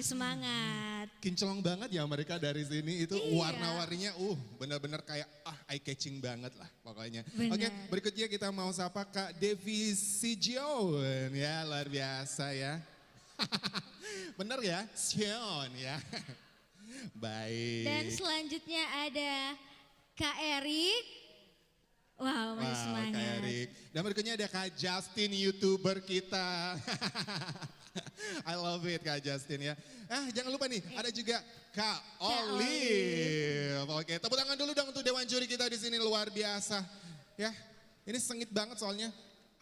semangat. Kinclong banget ya mereka dari sini, itu Iya. warna-warninya benar-benar kayak eye catching banget lah pokoknya. Benar. Oke, berikutnya kita mau sapa Kak Devi Sijon ya, luar biasa ya. Bener ya, Sion ya. Baik. Dan selanjutnya ada Kak Erik. Wow, masih semangat. Kak Erik. Dan berikutnya ada Kak Justin, YouTuber kita. I love it Kak Justin ya. Jangan lupa nih, ada juga Kak Olive. Oke, tepuk tangan dulu dong untuk Dewan Juri kita di sini, luar biasa. Ya, ini sengit banget soalnya.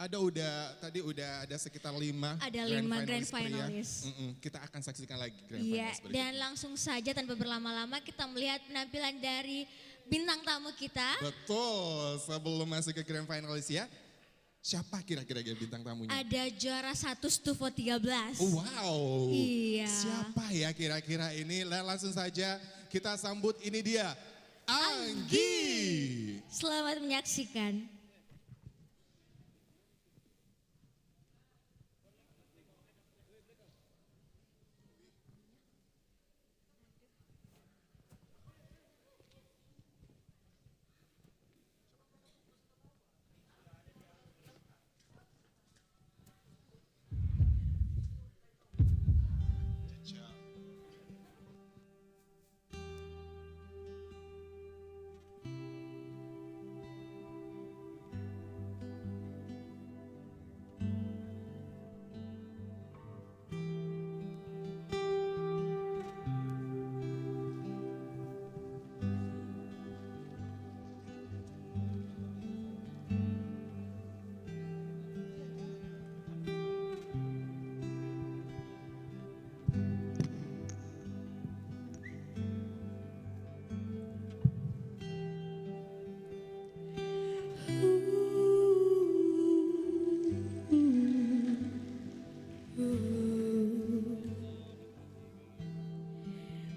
Tadi udah ada sekitar 5 Ada 5 grand pria. finalis. Kita akan saksikan lagi grand Iya, finalis berikutnya. dan langsung saja tanpa berlama-lama kita melihat penampilan dari bintang tamu kita. Betul, sebelum masuk ke grand finalis ya. Siapa kira-kira bintang tamunya? Ada juara 1 Stufo 13. Wow. Iya. Siapa ya kira-kira ini? Langsung saja kita sambut, ini dia. Anggi. Selamat menyaksikan.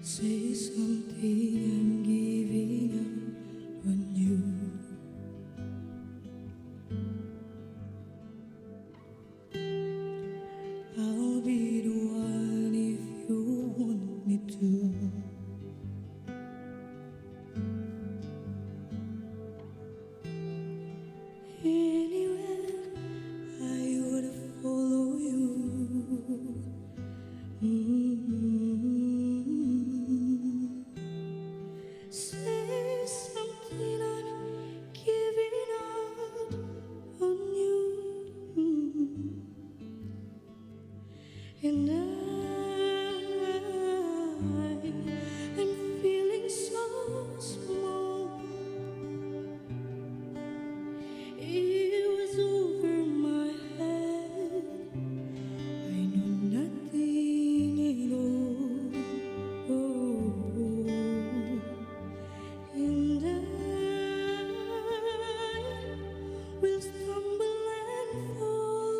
Say something, I'm giving up on you. I'll be the one if you want me to. Anywhere I would follow you. Say something, I'm giving up on you. And I'm feeling so small. It was over my head. I know nothing at all. And I will stumble and fall.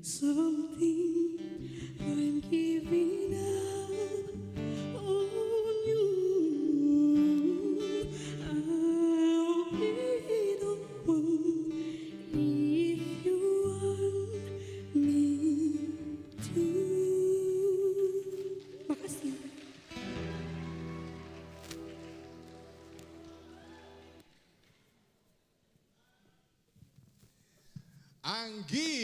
something I'm giving up on you. I'll be the one if you want me to. Makasih. Anggi.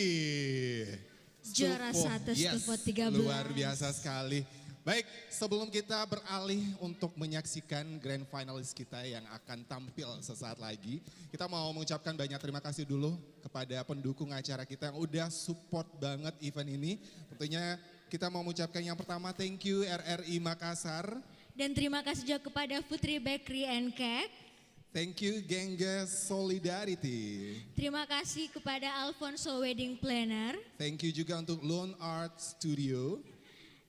Juara Stufo. satu, Stufo 13. Luar biasa sekali. Baik, sebelum kita beralih untuk menyaksikan grand finalis kita yang akan tampil sesaat lagi, kita mau mengucapkan banyak terima kasih dulu kepada pendukung acara kita yang udah support banget event ini. Tentunya kita mau mengucapkan yang pertama, thank you RRI Makassar. Dan terima kasih juga kepada Putri Bakery and Cake. Thank you Gengges Solidarity. Terima kasih kepada Alfonso Wedding Planner. Thank you juga untuk Lone Art Studio.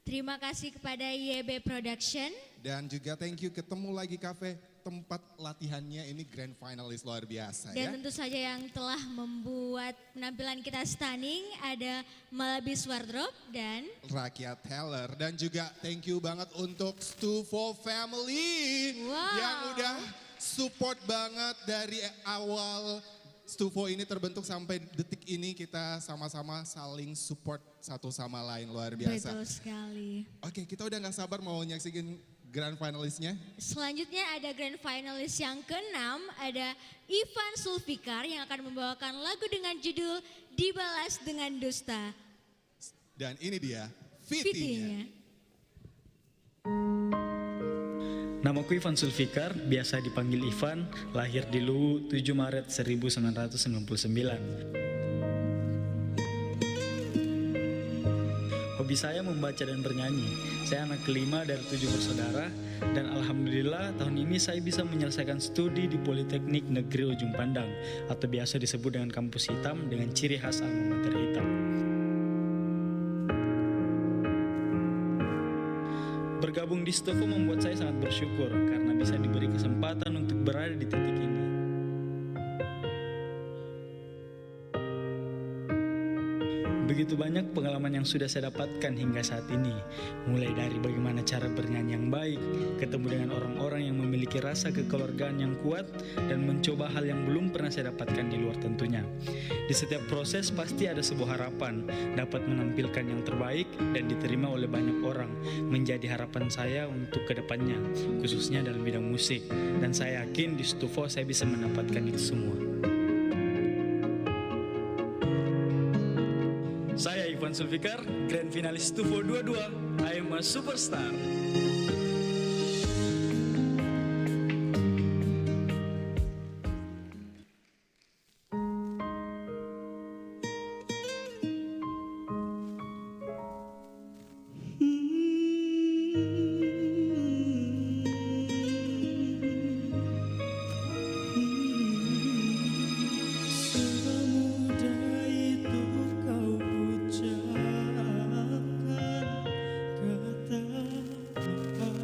Terima kasih kepada YB Production. Dan juga thank you Ketemu Lagi Cafe, tempat latihannya ini grand finalis luar biasa Dan ya. tentu saja yang telah membuat penampilan kita stunning ada Malabis Wardrobe dan Rakyat Teller. Dan juga thank you banget untuk Stufo Family Wow. yang udah support banget dari awal Stufo ini terbentuk sampai detik ini, kita sama-sama saling support satu sama lain, luar biasa. betul sekali. Oke, kita udah gak sabar mau nyaksiin grand finalisnya. Selanjutnya ada grand finalis yang ke-6, ada Ivan Sulfikar yang akan membawakan lagu dengan judul Dibalas dengan Dusta. Dan ini dia Fitinya. Fitinya. Namaku Ivan Sulfikar, biasa dipanggil Ivan, lahir di Luwu 7 Maret 1999. Hobi saya membaca dan bernyanyi. Saya anak kelima dari 7 bersaudara dan alhamdulillah tahun ini saya bisa menyelesaikan studi di Politeknik Negeri Ujung Pandang atau biasa disebut dengan kampus hitam dengan ciri khas alma mater hitam. Bergabung di Stufo membuat saya sangat bersyukur karena bisa diberi kesempatan untuk berada di titik ini. Begitu banyak pengalaman yang sudah saya dapatkan hingga saat ini, mulai dari bagaimana cara bernyanyi yang baik, ketemu dengan orang-orang yang memiliki rasa kekeluargaan yang kuat, dan mencoba hal yang belum pernah saya dapatkan di luar tentunya. Di setiap proses pasti ada sebuah harapan, dapat menampilkan yang terbaik dan diterima oleh banyak orang, menjadi harapan saya untuk kedepannya, khususnya dalam bidang musik. Dan saya yakin di Stufo saya bisa mendapatkan itu semua. Saya Ivan Sulfikar, Grand Finalis Stufo 22, I am a Superstar. Semudah itu kau ucapkan kata maaf.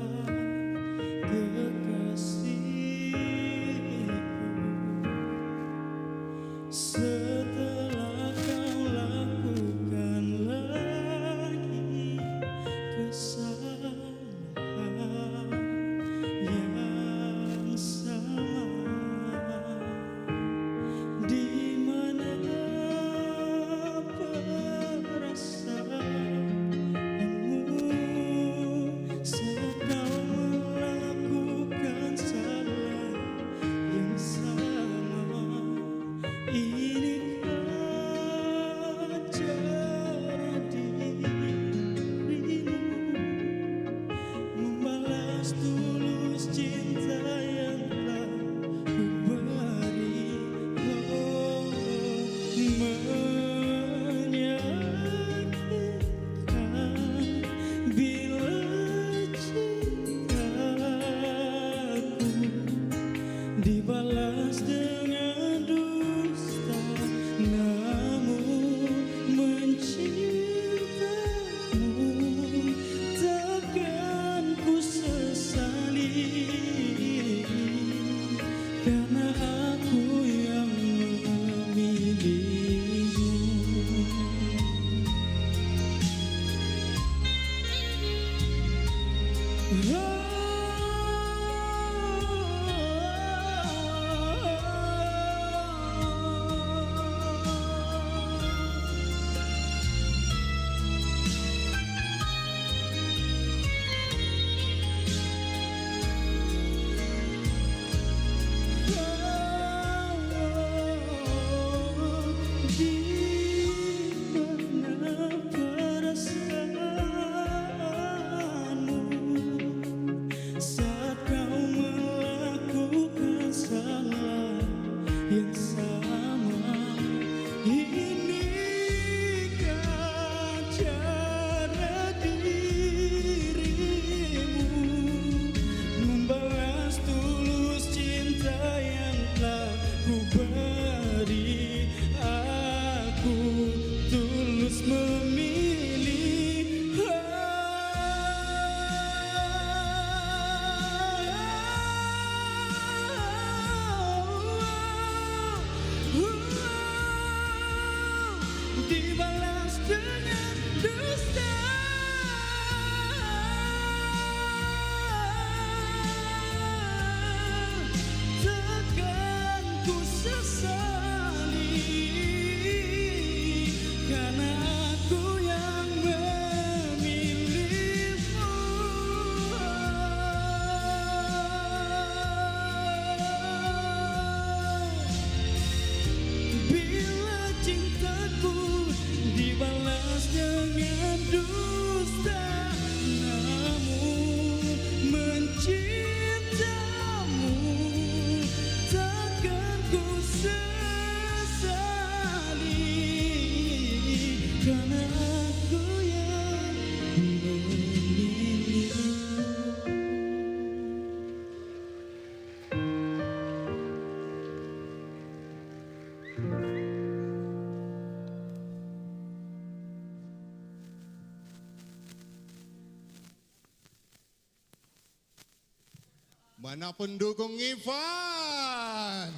Mana pendukung Ivan?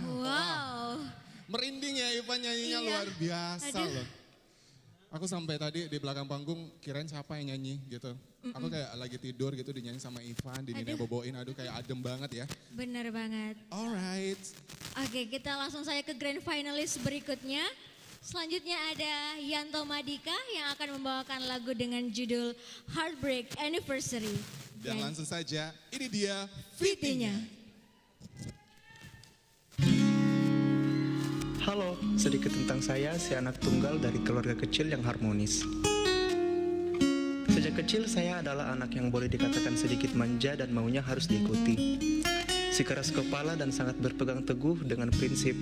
Wow. Merinding ya Ivan nyanyinya Iya. luar biasa Aduh. loh. Aku sampai tadi di belakang panggung kirain siapa yang nyanyi gitu. Aku kayak lagi tidur gitu dinyanyi sama Ivan, dinyanyi boboin, aduh kayak adem banget ya. Bener banget. Alright. Oke, kita langsung saja ke grand finalis berikutnya. Selanjutnya ada Yanto Madika yang akan membawakan lagu dengan judul Heartbreak Anniversary. Dan langsung saja ini dia Fitinya. Halo, sedikit tentang saya, si anak tunggal dari keluarga kecil yang harmonis. Sejak kecil saya adalah anak yang boleh dikatakan sedikit manja dan maunya harus diikuti. Si keras kepala dan sangat berpegang teguh dengan prinsip.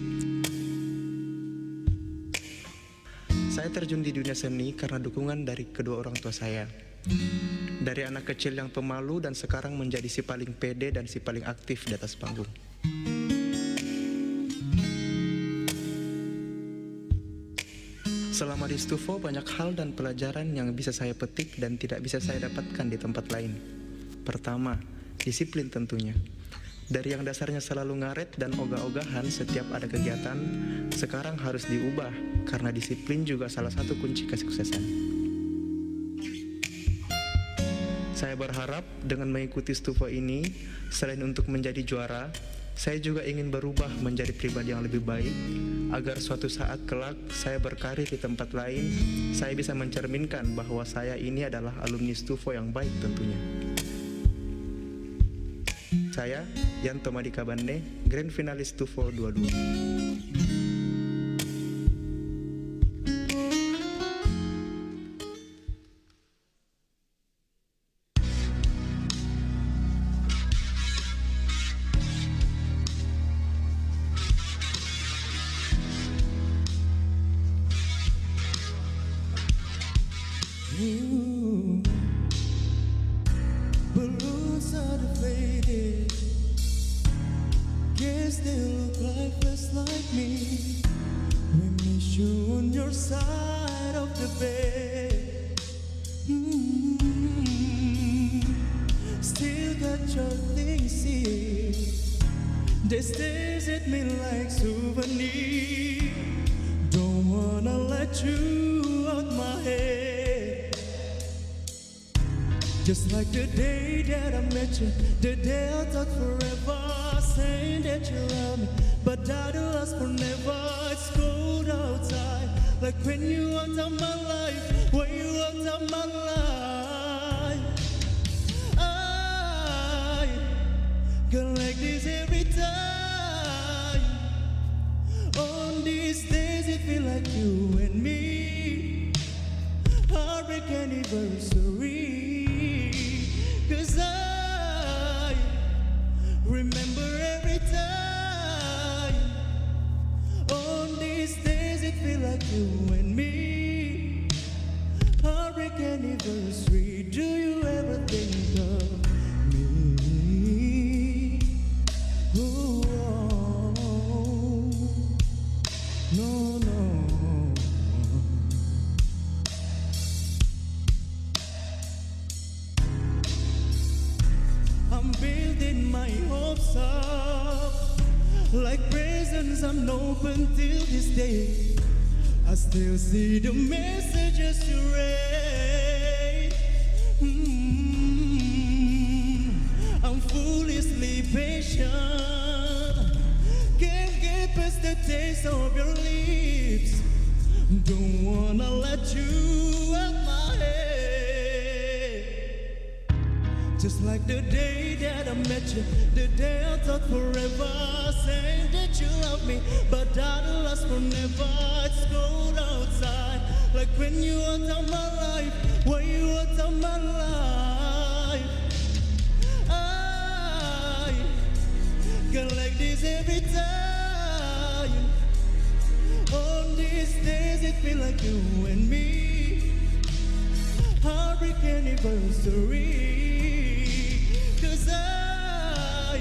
Saya terjun di dunia seni karena dukungan dari kedua orang tua saya. Dari anak kecil yang pemalu dan sekarang menjadi si paling pede dan si paling aktif di atas panggung. Selama di Stufo banyak hal dan pelajaran yang bisa saya petik dan tidak bisa saya dapatkan di tempat lain. Pertama, disiplin tentunya. Dari yang dasarnya selalu ngaret dan ogah-ogahan setiap ada kegiatan, sekarang harus diubah karena disiplin juga salah satu kunci kesuksesan. Saya berharap dengan mengikuti Stufo ini, selain untuk menjadi juara, saya juga ingin berubah menjadi pribadi yang lebih baik, agar suatu saat kelak saya berkarir di tempat lain, saya bisa mencerminkan bahwa saya ini adalah alumni Stufo yang baik tentunya. Saya, Yanto Madika Bande, Grand Finalis Stufo 22. Balloons are deflated. Guess they look like just like me. We miss you on your side of the bed. Still got your things here. They stares at me like souvenir. Don't wanna let you out my head. Just like the day that I met you, the day I thought forever, saying that you love me, but that will last forever. It's cold outside, like when you enter my life, when you enter my life. I get like this every time. On these days it feel like you and me, heartbreak anniversary. 'Cause I remember every time. On these days it feel like you and me, heartbreak anniversary. Do you ever think of me? Oh, no, no. I'm building my hopes up like presents unopened till this day. I still see the messages you read. I'm foolishly patient, can't get past the taste of your lips. Don't wanna let you out my head. Just like the day that I met you, the day I thought forever, saying that you love me, but that'll last forever. It's cold outside, like when you enter my life, when you enter my life. I get like this every time. On these days it feel like you and me, heartbreak anniversary. 'Cause I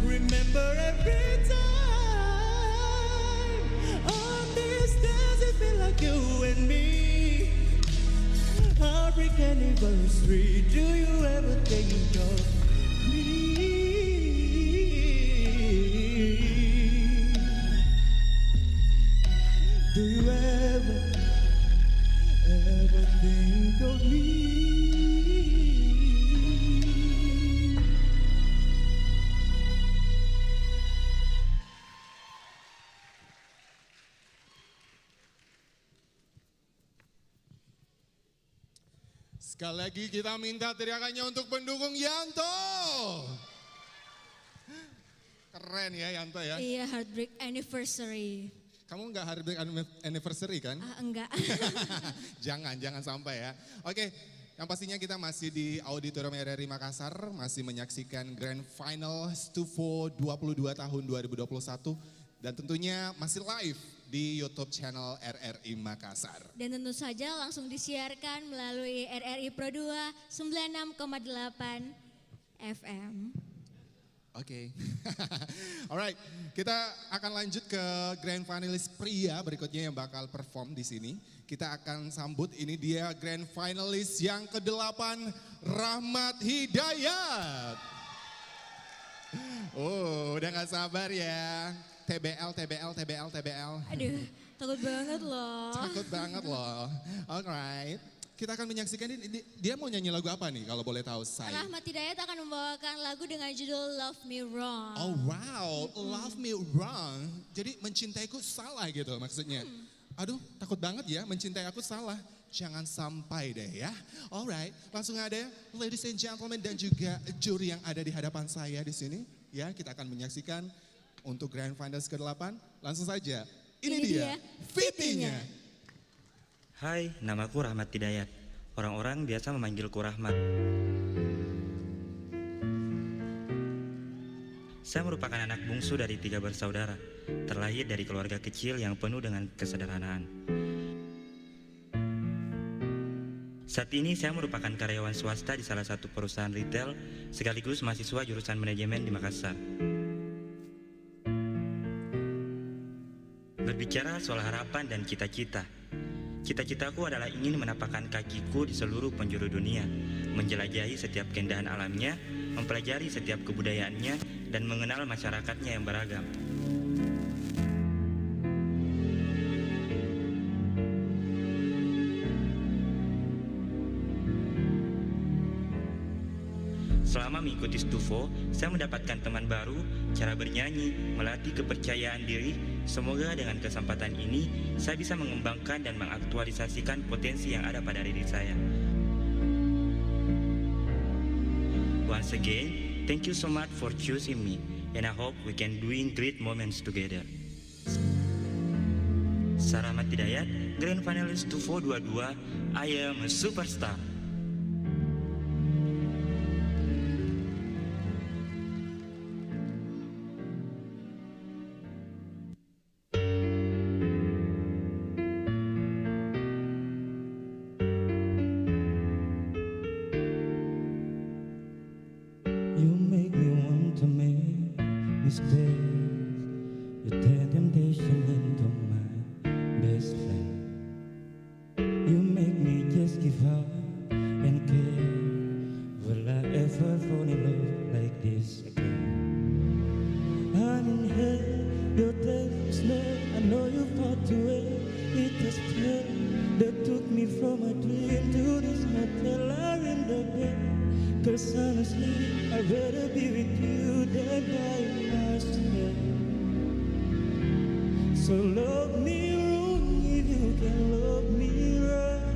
remember every time. On these days it feel like you and me, heartbreak anniversary. Do you ever think of me? Do you ever think of me? Sekali lagi kita minta teriakannya untuk pendukung Yanto. Keren ya Yanto ya. Iya, Heartbreak Anniversary. Kamu nggak heartbreak anniversary kan? Enggak. jangan sampai ya. Oke, yang pastinya kita masih di Auditorium RRI Makassar, masih menyaksikan Grand Final Stufo 22 tahun 2021 dan tentunya masih live di YouTube channel RRI Makassar. Dan tentu saja langsung disiarkan melalui RRI Pro 2 96,8 FM. Oke. Alright, kita akan lanjut ke grand finalis pria berikutnya yang bakal perform di sini. Kita akan sambut, ini dia grand finalis yang ke-8, Rahmat Hidayat. Oh, udah gak sabar ya. TBL. Aduh, takut banget loh. Takut banget loh. Alright. Kita akan menyaksikan ini, dia mau nyanyi lagu apa nih kalau boleh tahu saya? Rahmat Hidayat akan membawakan lagu dengan judul Love Me Wrong. Oh wow, Love Me Wrong. Jadi mencintaiku salah gitu maksudnya. Aduh takut banget ya, mencintai aku salah. Jangan sampai deh ya. Alright, langsung ada ladies and gentlemen dan juga juri yang ada di hadapan saya di sini. Ya, kita akan menyaksikan untuk Grand Finals ke-8. Langsung saja, ini dia Fitinya. Hai, namaku Rahmat Hidayat. Orang-orang biasa memanggilku Rahmat. Saya merupakan anak bungsu dari 3 bersaudara, terlahir dari keluarga kecil yang penuh dengan kesederhanaan. Saat ini saya merupakan karyawan swasta di salah satu perusahaan retail, sekaligus mahasiswa jurusan manajemen di Makassar. Berbicara soal harapan dan cita-cita, cita-citaku adalah ingin menapakkan kakiku di seluruh penjuru dunia, menjelajahi setiap keindahan alamnya, mempelajari setiap kebudayaannya, dan mengenal masyarakatnya yang beragam. Selama mengikuti Stufo, saya mendapatkan teman baru, cara bernyanyi, melatih kepercayaan diri. Semoga dengan kesempatan ini, saya bisa mengembangkan dan mengaktualisasikan potensi yang ada pada diri saya. Once again, thank you so much for choosing me, and I hope we can doing great moments together. Selamat Hidayat, Grand Finalist Stufo 22, I am a superstar. You make me want to make mistakes. You turn temptation into my best friend. You make me just give up and care. Will I ever fall in love like this again? I'm in hell, your taste smell. I know you fought to it. It was spell that took me from a dream to this motel. I'm in the bed. Cause honestly, I'd rather be with you than by myself. So love me wrong if you can love me right.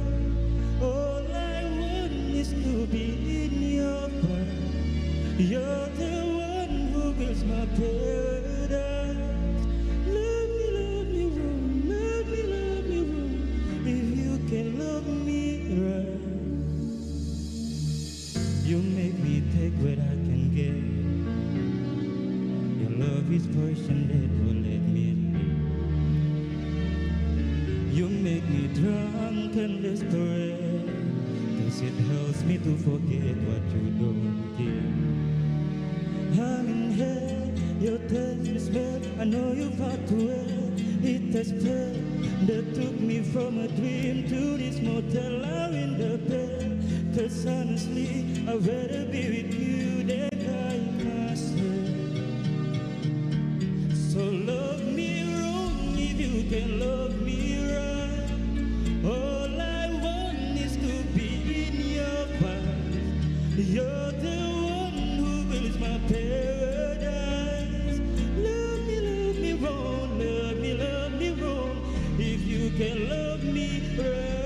All I want is to be in your part. You're the one who builds my paradise. Love me wrong, love me wrong. If you can love me right. You make me take what I can get. Your love is poison that will let me live. You make me drunk and desperate, cause it helps me to forget what you don't give. I'm in hell, your taste is bad. I know you fought to it. It has spell that took me from a dream to this motel. I'm in the bed. Cause honestly, I'd rather be with you than by myself. So love me wrong if you can love me right. All I want is to be in your path. You're the one who builds my paradise. Love me wrong, love me wrong. If you can love me right.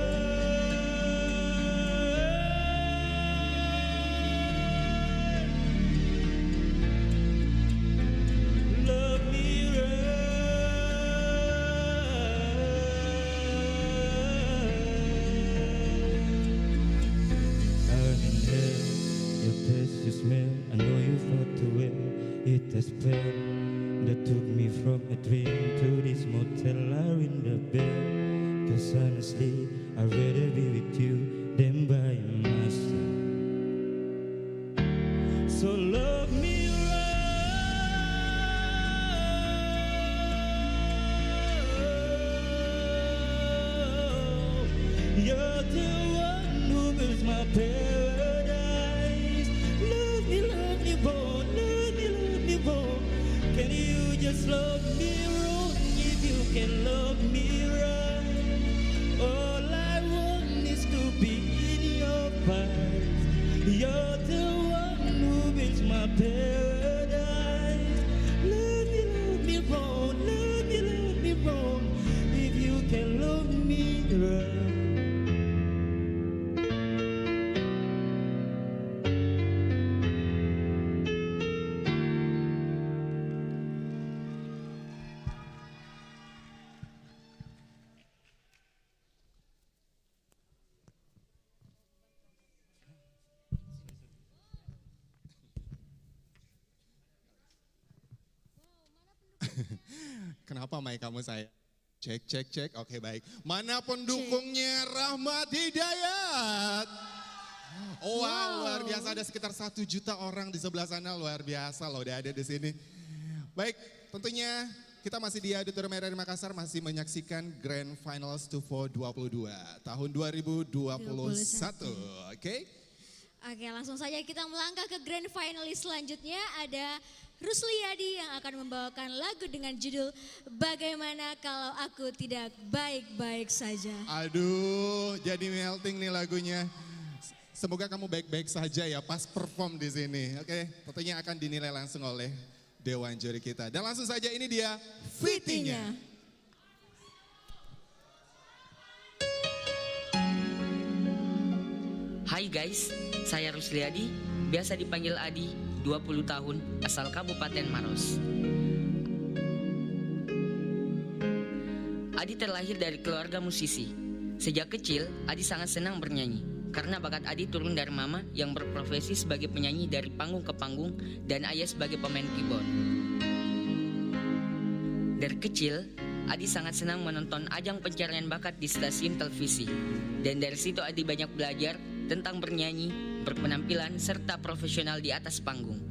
I know you fought to it. It has spell that took me from a dream to this motel. I in the bed. Cause honestly, I'd rather be with you than by myself. So love me right. You're the one who builds my paradise. Can you just love me wrong if you can love me right? All I want is to be in your path. You're the one who builds my paradise. Love me wrong, love me wrong. If you can love me right. Kenapa mic kamu saya? Cek. Oke baik. Mana pendukungnya Rahmat Hidayat? Wow, luar biasa, ada sekitar 1 juta orang di sebelah sana, luar biasa loh udah ada di sini. Baik, tentunya kita masih di Auditorium RRI Makassar, masih menyaksikan Grand Final Stufo 22 tahun 2021. Oke? Oke, langsung saja kita melangkah ke Grand Finalis selanjutnya. Ada Rusliadi yang akan membawakan lagu dengan judul Bagaimana Kalau Aku Tidak Baik-Baik Saja. Aduh, jadi melting nih lagunya. Semoga kamu baik-baik saja ya pas perform di sini. Oke, tentunya akan dinilai langsung oleh Dewan Juri kita. Dan langsung saja ini dia fittingnya. Hai guys, saya Rusliadi, biasa dipanggil Adi, 20 tahun, asal Kabupaten Maros. Adi terlahir dari keluarga musisi. Sejak kecil, Adi sangat senang bernyanyi. Karena bakat Adi turun dari mama yang berprofesi sebagai penyanyi dari panggung ke panggung dan ayah sebagai pemain keyboard. Dari kecil, Adi sangat senang menonton ajang pencarian bakat di stasiun televisi. Dan dari situ Adi banyak belajar tentang bernyanyi, berpenampilan, serta profesional di atas panggung.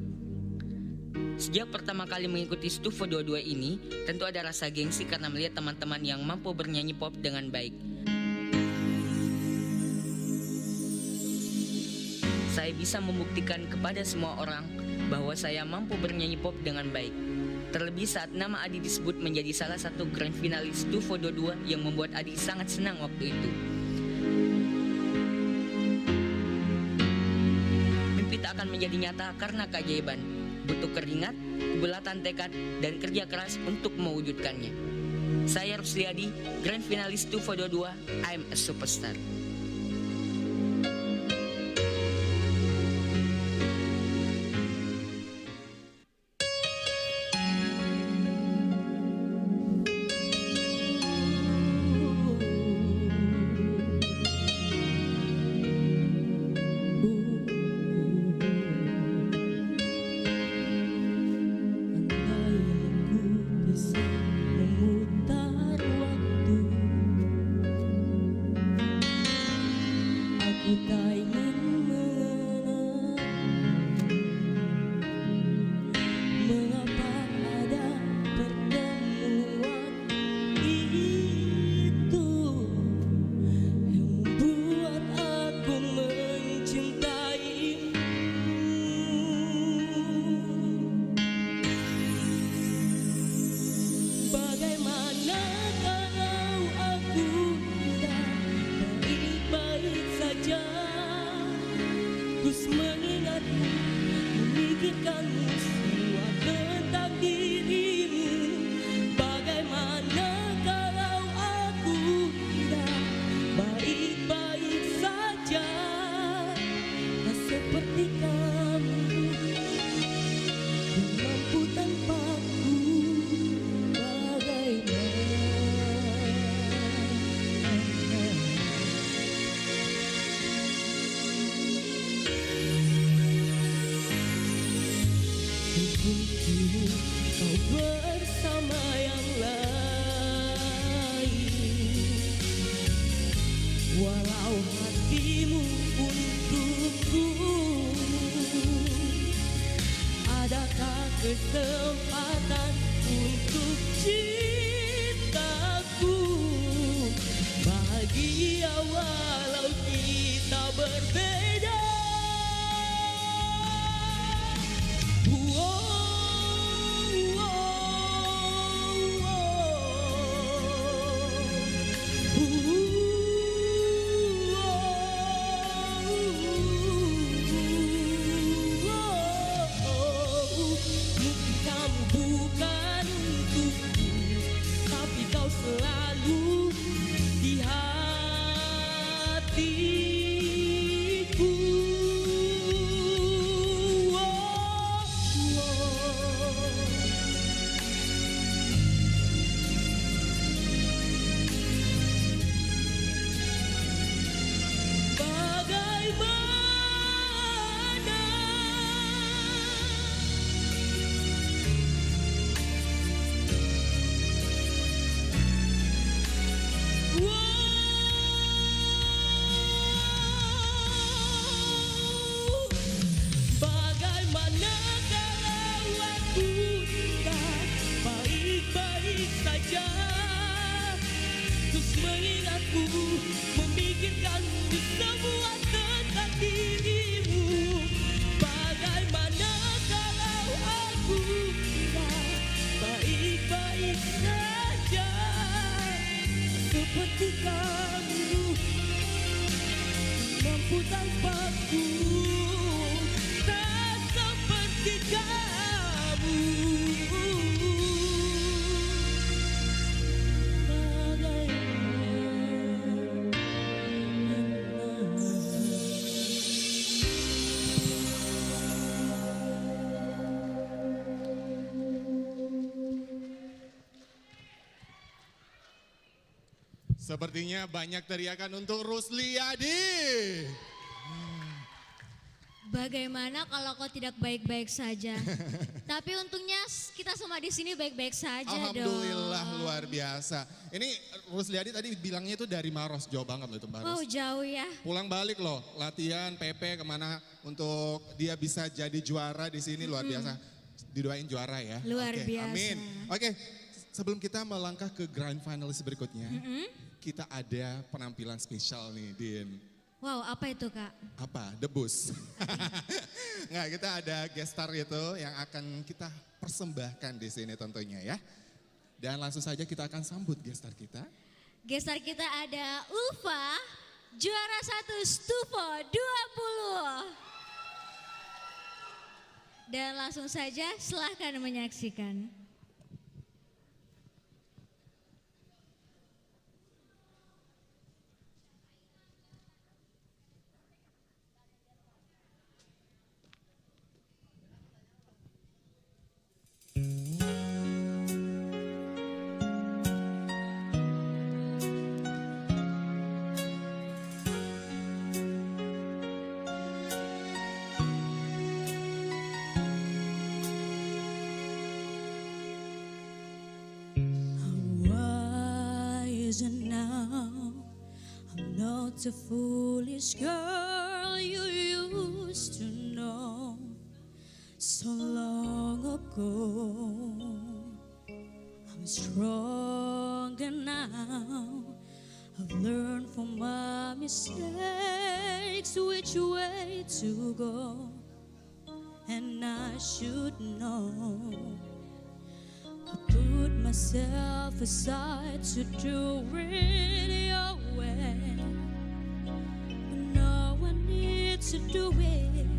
Sejak pertama kali mengikuti Stufo 22 ini, tentu ada rasa gengsi karena melihat teman-teman yang mampu bernyanyi pop dengan baik. Saya bisa membuktikan kepada semua orang bahwa saya mampu bernyanyi pop dengan baik. Terlebih saat nama Adi disebut menjadi salah satu grand finalis Stufo 22 yang membuat Adi sangat senang waktu itu. Tak akan menjadi nyata karena keajaiban, butuh keringat, kebulatan tekad, dan kerja keras untuk mewujudkannya. Saya Rusliadi, Grand Finalis Stufo 22, I'm a Superstar. Terus mengingatmu, memikirkanmu semua tentang dirimu. Bagaimana kalau aku tidak baik-baik saja, tak seperti kamu yang mampu tanpaku. Kau bersama yang lain, walau hatimu untukku. Adakah kesempatan untuk cintaku? Bahagia walau kita berbeda. Selalu di hatiku. Bagaimana mampu tanpaku, tak seperti kamu. Sepertinya banyak teriakan untuk Rusliadi. Bagaimana kalau kau tidak baik-baik saja? Tapi untungnya kita semua di sini baik-baik saja Alhamdulillah dong. luar biasa. Ini Rusliadi tadi bilangnya itu dari Maros, jauh banget loh itu Maros. Wow, jauh ya. Pulang balik loh, latihan PP kemana untuk dia bisa jadi juara di sini luar biasa. Didoain juara ya. Luar Oke, biasa. Amin. Oke, sebelum kita melangkah ke grand finalis berikutnya, kita ada penampilan spesial nih, Din. Wow, apa itu Kak? Apa? Debus. Nggak, kita ada guest star itu yang akan kita persembahkan di sini tentunya ya. Dan langsung saja kita akan sambut guest star kita. Gestar kita ada Ulfa, juara 1 Stufo 20. Dan langsung saja silahkan menyaksikan. Now I'm not the foolish girl you used to know so long ago. I'm stronger now. I've learned from my mistakes which way to go, and I should know. I put myself aside to do it your way, but no one needs to do it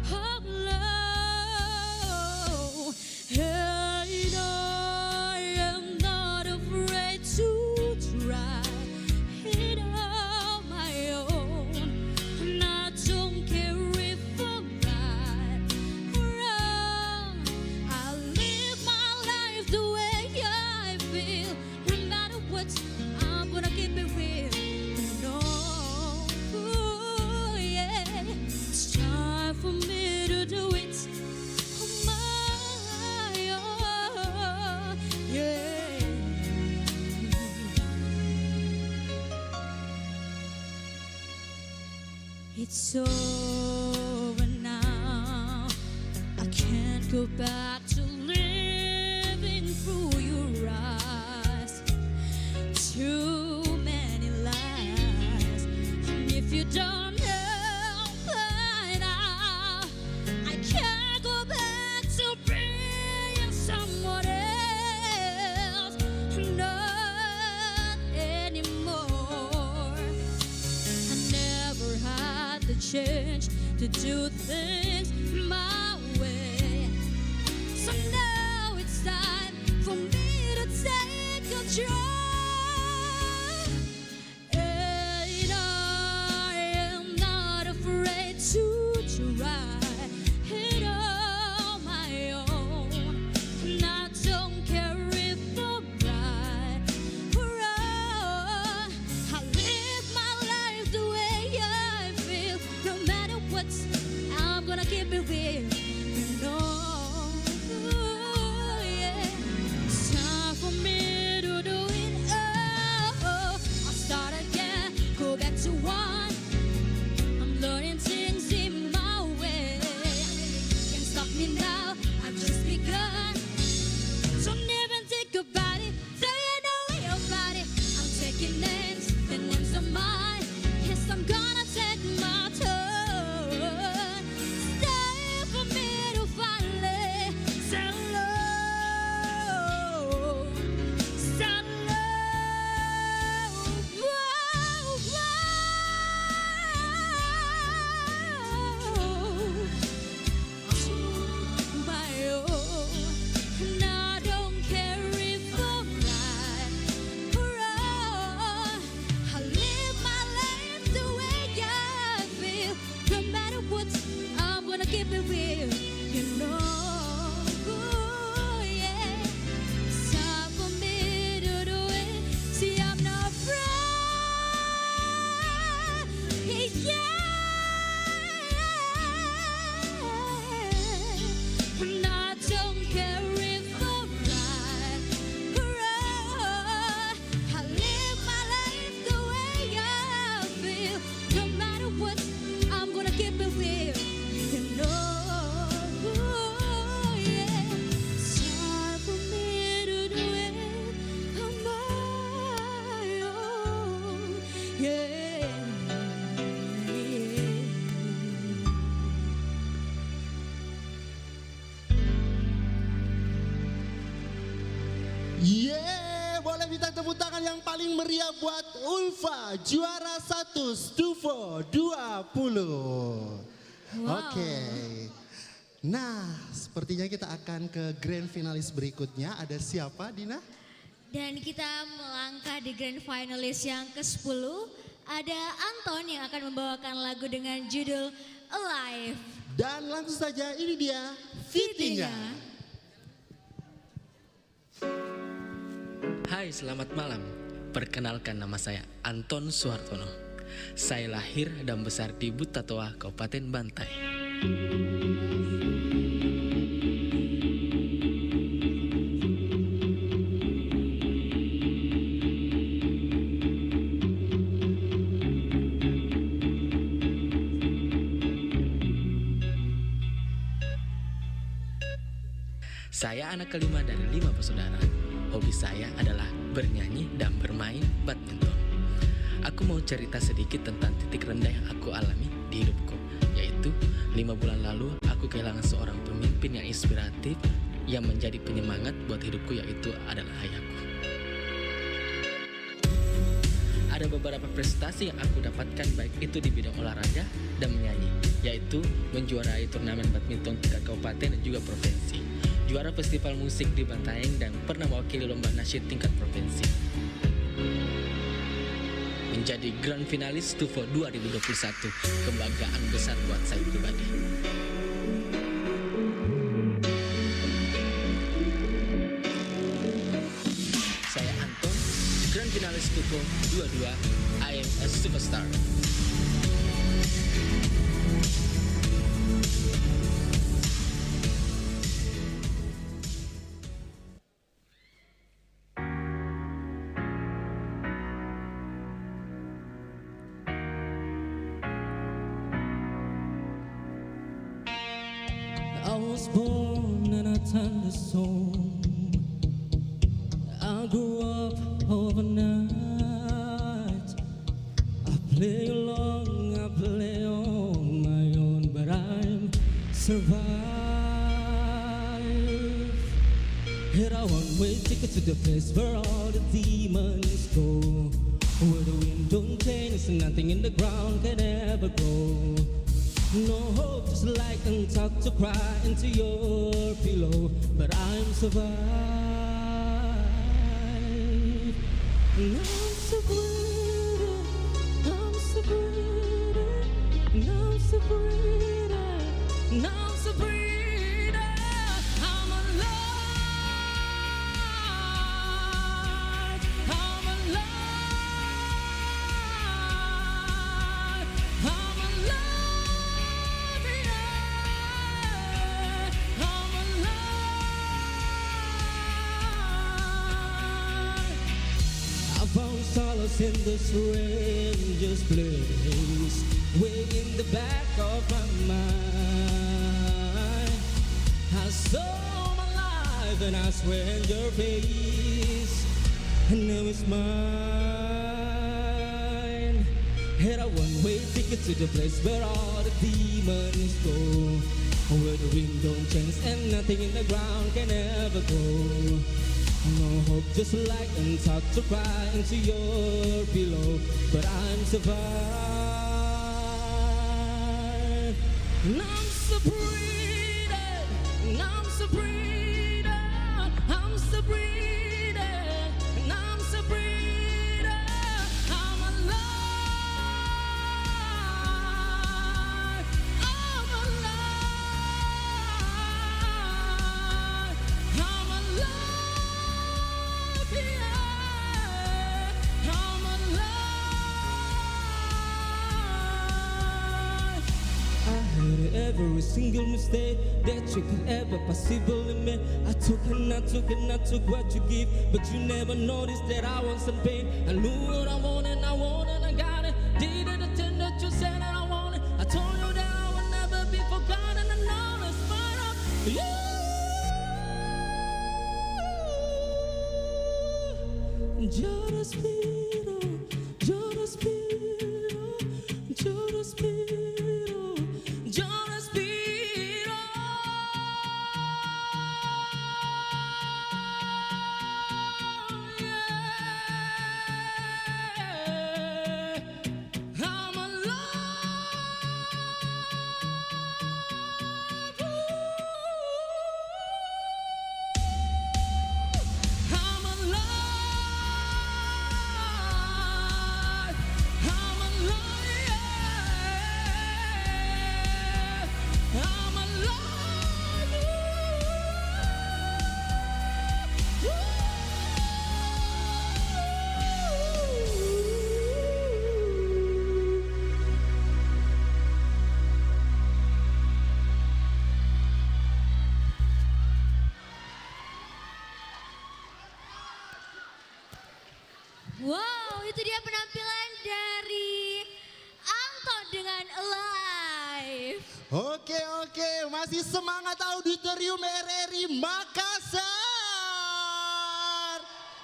alone. And I am not afraid to try it on my own, and I don't care if I'm right or wrong. I live my life the way I feel, no matter what. I'm gonna keep it real. No, ooh, yeah. It's time for me to do it on my own. Yeah. It's over now. I can't go back to living through your eyes. Too many lies. And if you don't know by now, I can't go back to being someone else. Not anymore. I never had the chance to do things my way. So now it's time for me to take control. And I am not afraid to try it on my own. And I don't care if I'm right or wrong. I live my life the way I feel, no matter what. I'm gonna keep it real. No, yeah. It's time for me to do it. Oh, I'll start again, go back to one. I'm learning things in my way. Can't stop me now, I've just begun. Don't even think about it, say you know about it. I'm taking names, the names are mine. Yes, I'm gonna take my turn. It's time for me to finally say hello. Say hello. Whoa, whoa. tepuk tangan yang paling meriah buat Ulfa, juara 1 Stufo 20. Oke. Nah, sepertinya kita akan ke grand finalis berikutnya. Ada siapa, Dina? Dan kita melangkah di grand finalis yang ke-10. Ada Anton yang akan membawakan lagu dengan judul Alive. Dan langsung saja ini dia fitinya. Hai, selamat malam. Perkenalkan, nama saya Anton Suhartono. Saya lahir dan besar di Butatoa, Kabupaten Bantai. Saya anak kelima dari 5 bersaudara. Hobi saya adalah bernyanyi dan bermain badminton. Aku mau cerita sedikit tentang titik rendah yang aku alami di hidupku, yaitu 5 bulan lalu aku kehilangan seorang pemimpin yang inspiratif yang menjadi penyemangat buat hidupku, yaitu adalah ayahku. Ada beberapa prestasi yang aku dapatkan baik itu di bidang olahraga dan menyanyi, yaitu menjuarai turnamen badminton tingkat kabupaten dan juga provinsi, juara festival musik di Bantaeng, dan pernah mewakili lomba nasyid tingkat provinsi. Menjadi grand finalis Stufo 2021, kebanggaan besar buat saya pribadi. Saya Anton, grand finalis Stufo 22, I am a superstar. I was born in a tender soul. I grew up overnight. I play along, I play on my own, but I'm survive. Hit a one-way ticket to the place where all the demons go, where the wind don't change and nothing in the ground can ever grow. No hope, just like and talk to cry into your pillow, but I'm survived. And I'm so breathing, I'm so breathing, and I'm so breathing, and I'm so breathing. I'm alive, I'm alive, I'm alive. I found solace in the strangest place, way in the back of my mind. I saw my life and I swear in your face, and now it's mine. Had a one-way ticket to the place where all the demons go, where the wind don't change and nothing in the ground can ever go. No hope, just like and talk to cry into your pillow, but I'm survived. And I'm so breathing, and I'm so breathing, I'm so breathing, and I'm so breathing. I'm alive, I'm alive, I'm alive. Every single mistake that you could ever possibly make, I took and I took and I took what you give, but you never noticed that I was in pain. I knew what I wanted and I got it. Did everything that you said that I wanted. I told you that I would never be forgotten, and now it's part of you. Yo respiro, yo respiro, yo respiro, yo respiro. Yeah. Oke, masih semangat auditorium RRI Makassar.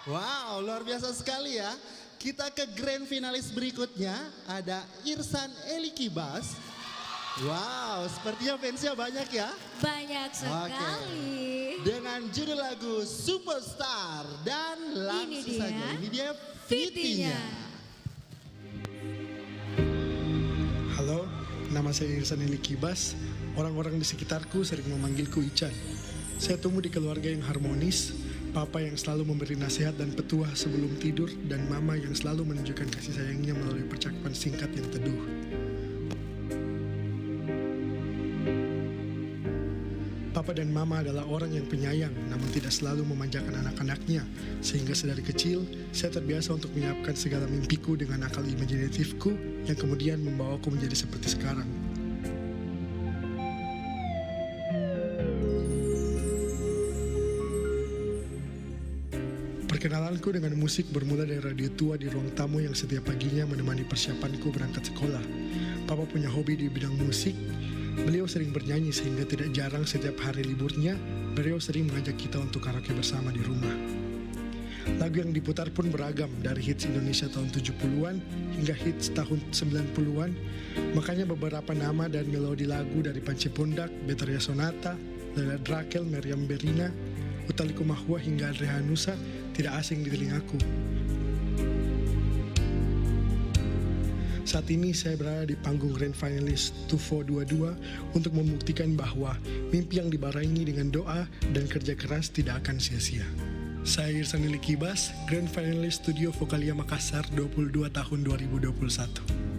Wow, luar biasa sekali ya. Kita ke grand finalis berikutnya, ada Irsan Elikibas. Wow, sepertinya fansnya banyak ya. Banyak sekali. Dengan judul lagu Superstar dan langsung saja ini dia Fitinya. Halo, nama saya Irsan Elikibas. Orang-orang di sekitarku sering memanggilku Ican. Saya tumbuh di keluarga yang harmonis, papa yang selalu memberi nasihat dan petuah sebelum tidur, dan mama yang selalu menunjukkan kasih sayangnya melalui percakapan singkat yang teduh. Papa dan mama adalah orang yang penyayang, namun tidak selalu memanjakan anak-anaknya. Sehingga sedari kecil, saya terbiasa untuk menyiapkan segala mimpiku dengan akal imajinatifku yang kemudian membawaku menjadi seperti sekarang. Perkenalanku dengan musik bermula dari radio tua di ruang tamu yang setiap paginya menemani persiapanku berangkat sekolah. Papa punya hobi di bidang musik. Beliau sering bernyanyi sehingga tidak jarang setiap hari liburnya, beliau sering mengajak kita untuk karaoke bersama di rumah. Lagu yang diputar pun beragam, dari hits Indonesia tahun 70-an hingga hits tahun 90-an. Makanya beberapa nama dan melodi lagu dari Panci Pundak, Betharia Sonata, Laila Drakel, Meriam Berina, Utha Likumahua hingga Andre Hanusa tidak asing di telingaku. Saat ini saya berada di panggung Grand Finalist 2422 untuk membuktikan bahwa mimpi yang dibarengi dengan doa dan kerja keras tidak akan sia-sia. Saya Irsan Elikibas, Grand Finalist Studio Vokalia Makassar 22 tahun 2021.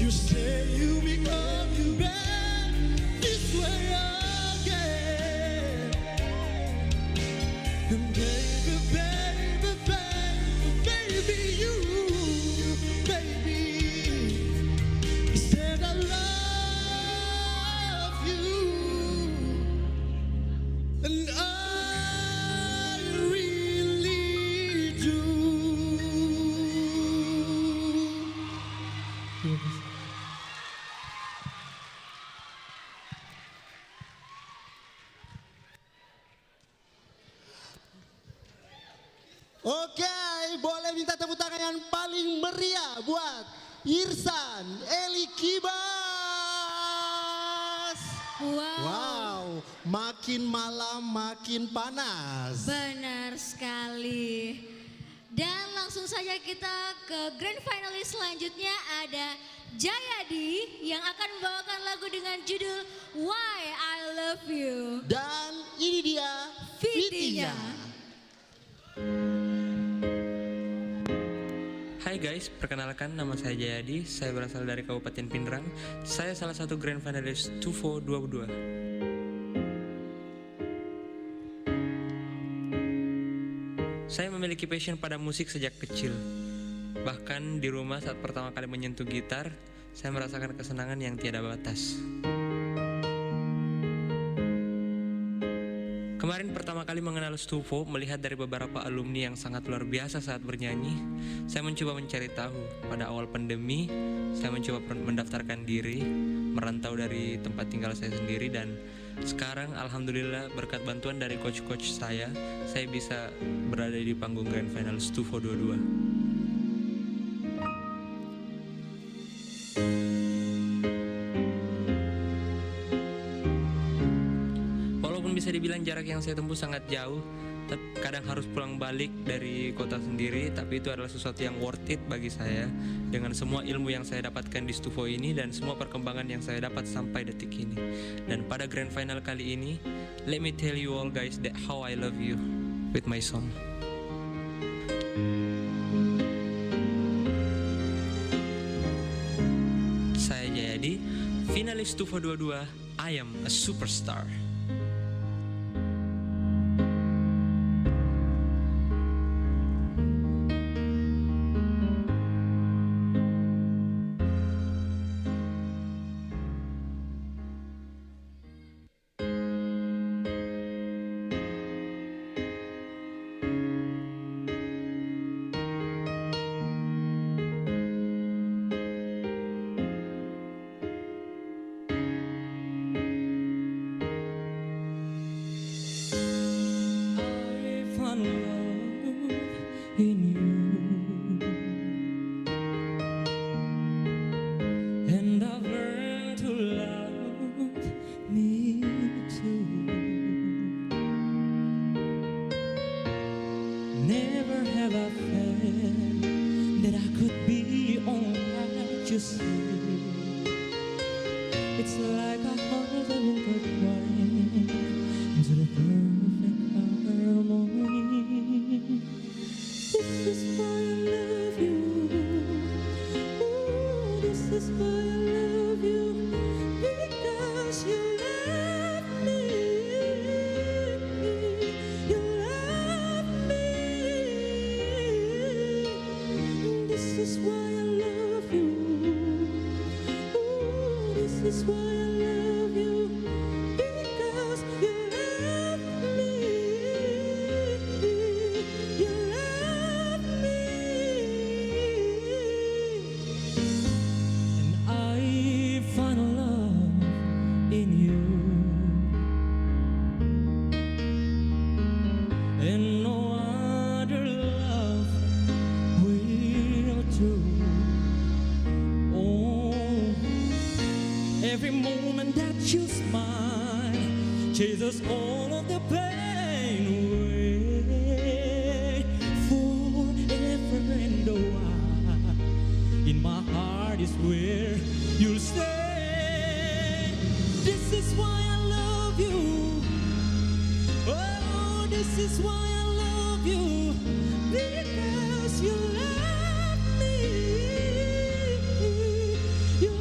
You say you become you back this way again. And baby, baby, baby, baby, you, baby, said I love you, and I really do. Oke, boleh minta tepuk tangan yang paling meriah buat Irsan Eli Kibas. Wow, makin malam makin panas. Benar sekali. Dan langsung saja kita ke grand finalis selanjutnya, ada Jayadi yang akan membawakan lagu dengan judul Why I Love You. Dan ini dia Fitinya. Hai guys, perkenalkan nama saya Jayadi, saya berasal dari Kabupaten Pindrang. Saya salah satu grand finalis TUFO 22. Saya memiliki passion pada musik sejak kecil. Bahkan di rumah saat pertama kali menyentuh gitar, saya merasakan kesenangan yang tiada batas. Kemarin pertama kali mengenal Stufo, melihat dari beberapa alumni yang sangat luar biasa saat bernyanyi, saya mencoba mencari tahu. Pada awal pandemi, saya mencoba mendaftarkan diri, merantau dari tempat tinggal saya sendiri, dan sekarang alhamdulillah berkat bantuan dari coach-coach saya bisa berada di panggung grand final Stufo 22. Bisa dibilang jarak yang saya tempuh sangat jauh, tapi kadang harus pulang balik dari kota sendiri, tapi itu adalah sesuatu yang worth it bagi saya dengan semua ilmu yang saya dapatkan di Stufo ini dan semua perkembangan yang saya dapat sampai detik ini. Dan pada grand final kali ini, let me tell you all guys that how I love you with my song. Saya Jayadi, finalis Stufo 22, I am a superstar. It's like a heart that will go quiet into the perfect harmony. This is why I love you. Ooh, this is why I love you. Because you love me. You love me. This is why I love you. This is why I love you, because you love me, you love me, and I find a love in you, and no other love will do. Every moment that you smile chases all of the pain away. Forever and a while, in my heart is where you'll stay. This is why I love you. Oh, this is why I love you. Because you love me. You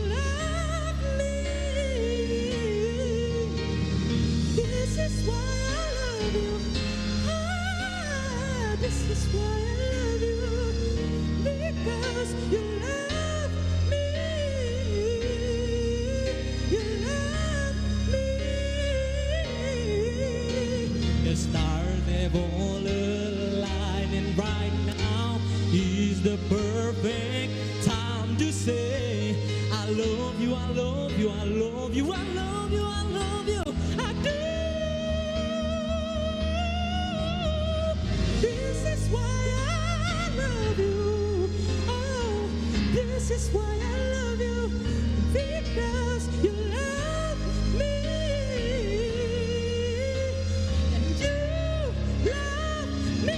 I love you, I love you, I love you, I love you, I love you, I do. This is why I love you. Oh, this is why I love you. Because you love me. And you love me.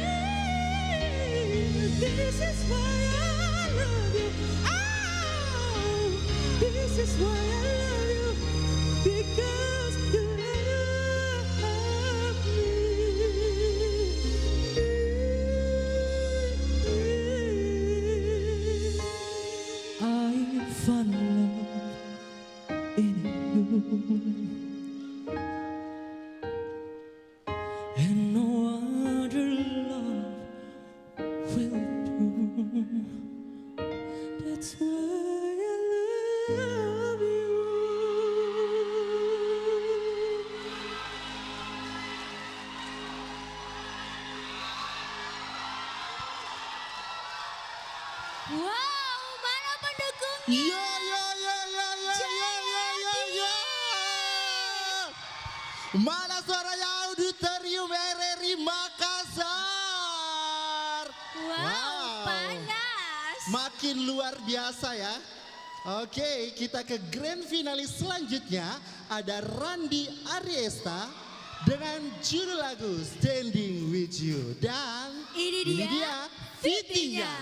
This is why I love you. Oh, this is why I love you. Because you love me. I found love in you, and no other love will do. That's why I love you. Wow, mana pendukungnya? Yo yo yo yo yo yo yo yo yo. Mana suaranya Auditorium RRI Makassar? Wow, panas. Makin luar biasa ya. Oke, kita ke grand finalis selanjutnya. Ada Randy Ariesta dengan judul lagu Standing With You. Dan Ini dia Fitinya.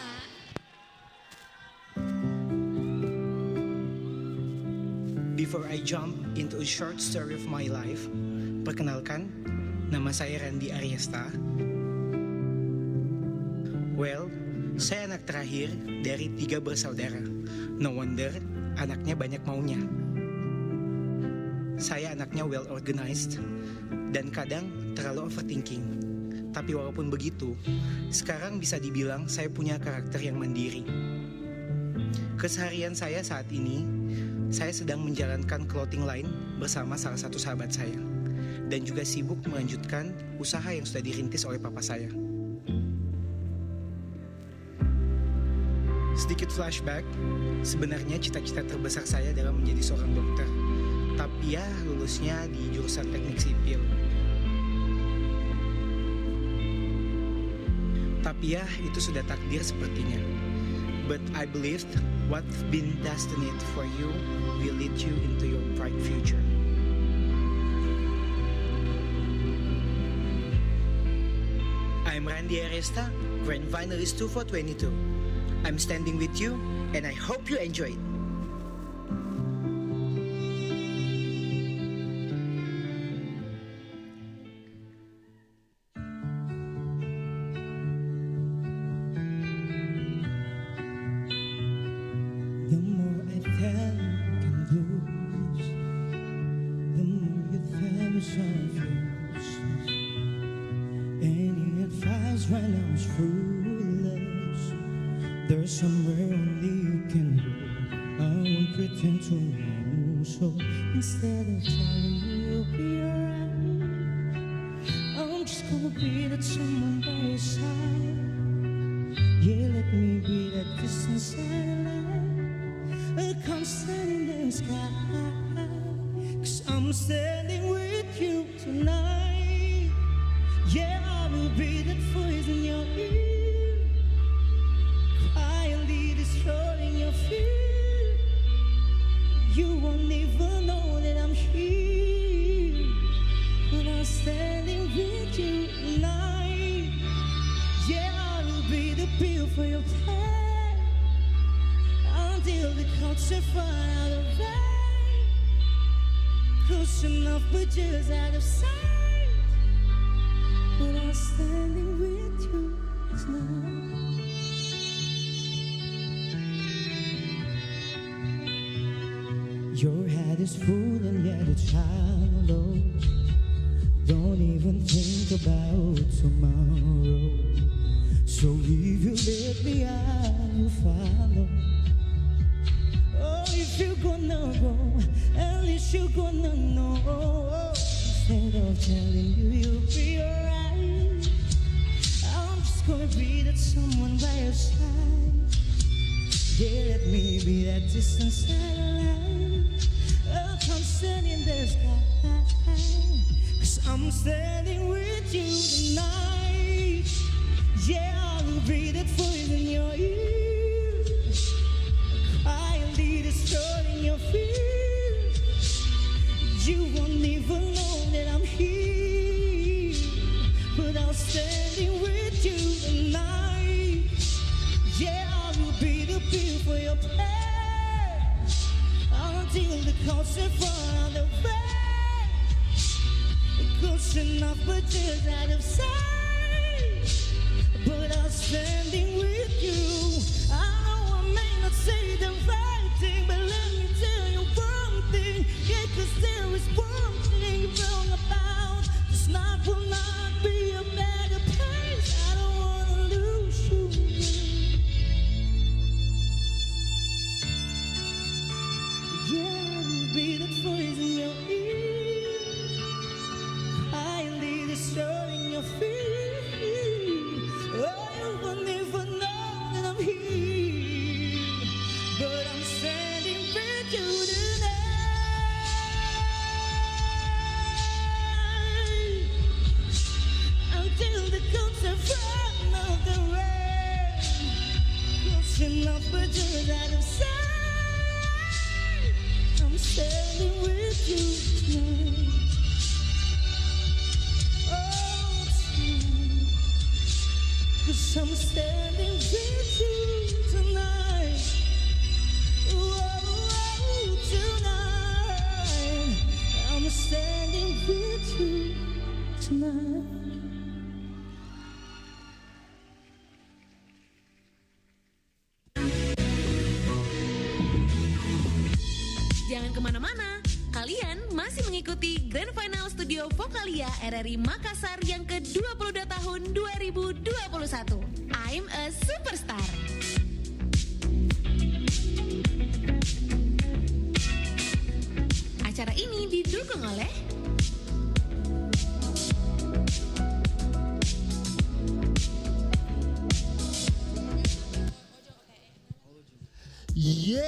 Before I jump into a short story of my life, perkenalkan, nama saya Randy Ariesta. Well, saya anak terakhir dari 3 bersaudara. No wonder, anaknya banyak maunya. Saya anaknya well organized dan kadang terlalu overthinking. Tapi walaupun begitu, sekarang bisa dibilang saya punya karakter yang mandiri. Keseharian saya saat ini, saya sedang menjalankan clothing line bersama salah satu sahabat saya. Dan juga sibuk melanjutkan usaha yang sudah dirintis oleh papa saya. Sedikit flashback, sebenarnya cita-cita terbesar saya adalah menjadi seorang dokter. Tapi ya lulusnya di jurusan teknik sipil. Tapi ya itu sudah takdir sepertinya. But I believed what's been destined for you will lead you into your bright future. I'm Randy Ariesta, Grand Finalist 2 for 22. I'm standing with you and I hope you enjoy it. The more I think and lose, the more you tell me something. Any advice right now is fruitless. There's somewhere only you can go. I won't pretend to know. So instead of telling you you'll be alright, I'm just gonna be that someone by your side. Yeah, let me be that distant satellite, a constant in the sky. 'Cause I'm standing with you tonight. Yeah, I will be that voice in your ear, quietly destroying your fear. You won't even know that I'm here, but I'm standing with you tonight. Yeah, I will be the pill for your pain until the clouds are far out of rain, close enough but just out of sight. But I'm standing with you tonight. Your head is full and yet it's shallow. Don't even think about tomorrow. So if you let me, I will follow. Oh, if you're gonna go, at least you're gonna know. Instead of telling you you'll be alright, I'm just gonna be that someone by your side. Yeah, let me be that distant satellite, a constant in the sky. 'Cause I'm standing with you tonight. Yeah, I will be that voice in your ear, quietly destroying your fear. You won't even know that I'm here, but I'm standing with you tonight. Yeah, I will be the pill for your pain, until the concert run out of rain. Close enough, but just out of sight. But I'm standing with you. I know I may not say the right thing, but let me tell you one thing. Yeah, 'cause there is one thing you're wrong about. This night will not be a better place. I don't wanna lose you. Yeah, I'll be the voice in your ear, quietly destroying your fear. Oh, you won't even know that I'm here, but I'm standing with you tonight, until the concert run out the rain. Close enough, but just out of sight. I'm standing with you tonight. Oh, tonight. 'Cause I'm standing with you tonight. Oh, tonight. I'm standing with you tonight. Jangan kemana-mana, kalian masih mengikuti Grand Final Studio Vokalia RRI Makassar yang ke-22 tahun 2021. I'm a Superstar. Acara ini didukung oleh Yeay!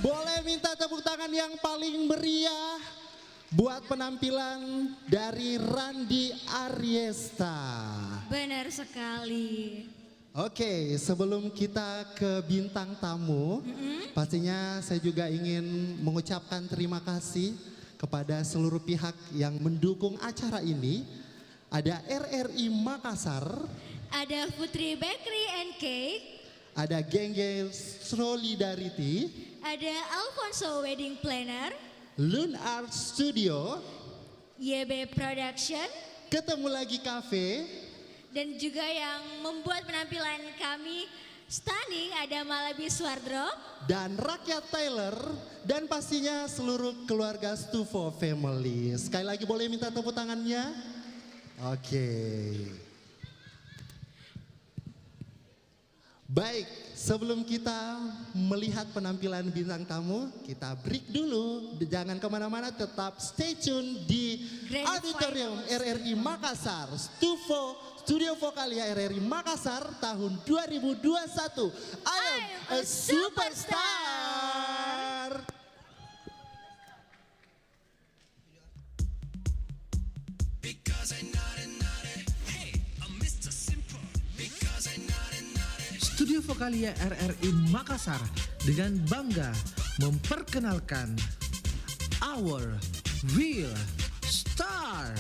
Boleh minta tepuk tangan yang paling meriah buat penampilan dari Randy Ariesta. Benar sekali. Oke, sebelum kita ke bintang tamu, pastinya saya juga ingin mengucapkan terima kasih kepada seluruh pihak yang mendukung acara ini. Ada RRI Makassar, Ada Putri Bakery and Cake, ada Geng-Geng Solidarity, ada Alfonso Wedding Planner, Lun Art Studio, YB Production, Ketemu Lagi Cafe, dan juga yang membuat penampilan kami stunning ada Malabis Wardrobe, dan Rakyat Tyler, dan pastinya seluruh keluarga Stufo Family. Sekali lagi boleh minta tepuk tangannya? Oke. Baik, sebelum kita melihat penampilan bintang tamu, kita break dulu. Jangan kemana-mana, tetap stay tune di Grand Auditorium RRI Makassar, Stufo Studio Vokalia RRI Makassar tahun 2021. I am a superstar. Studio Vokalia RRI Makassar dengan bangga memperkenalkan Our Real Star.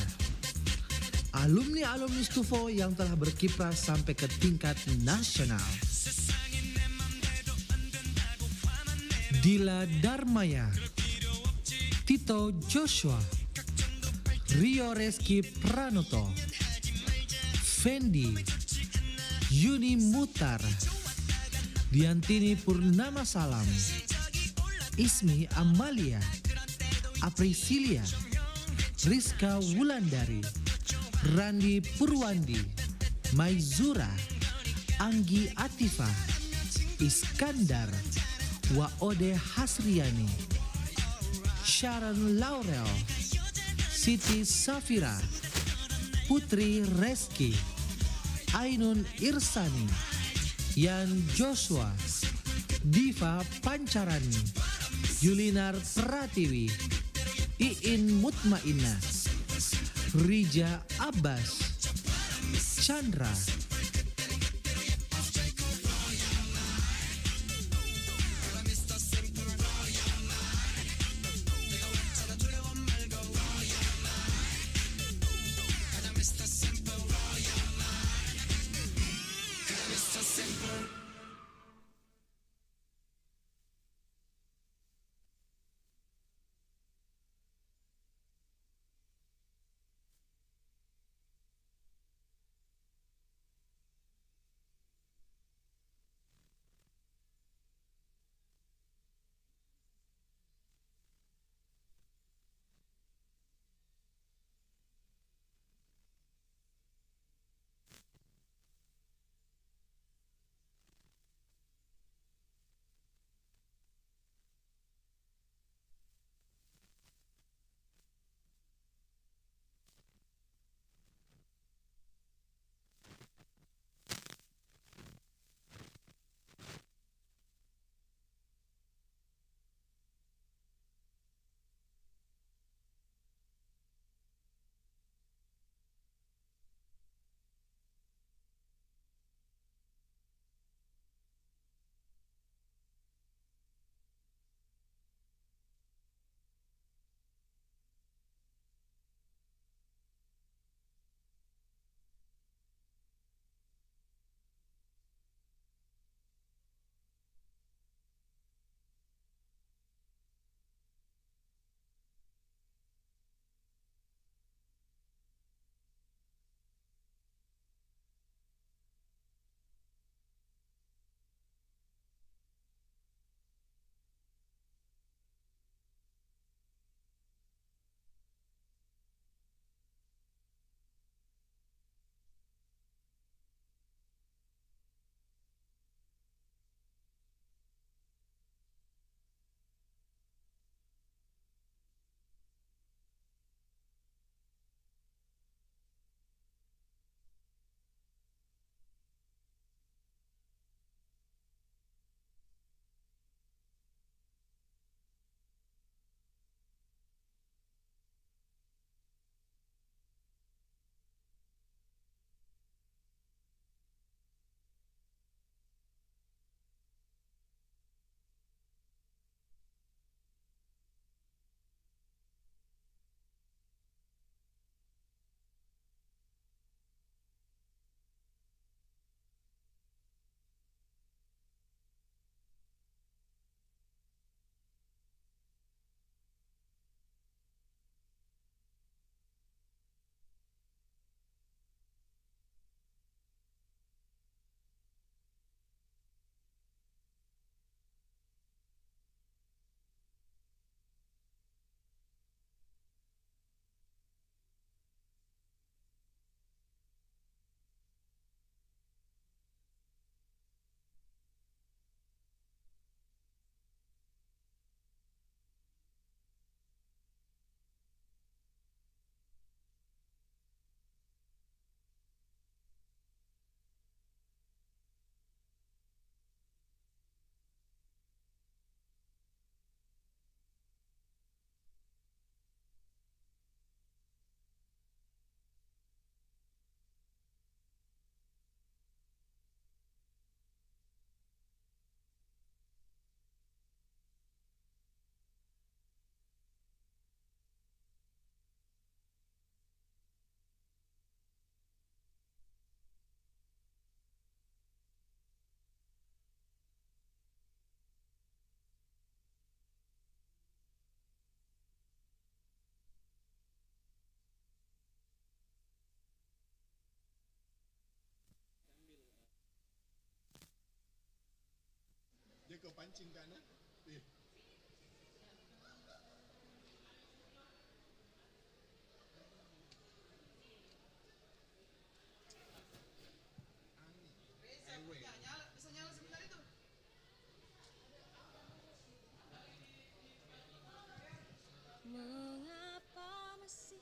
Alumni-alumni Stufo yang telah berkiprah sampai ke tingkat nasional. Dila Darmaya, Tito Joshua, Rio Reski Pranoto, Fendi, Yuni Mutar, Diantini Purnama Salam, Ismi Amalia, Aprisilia, Rizka Wulandari, Randi Purwandi, Maizura, Anggi Atifa, Iskandar, Waode Hasriani, Sharon Laurel, Siti Safira, Putri Reski, Ainun Irsani, Yan Joshua, Diva Pancarani, Julinar Pratiwi, Iin Mutmainah, Rija Abbas, Chandra, Dia kepancing kan? Mengapa masih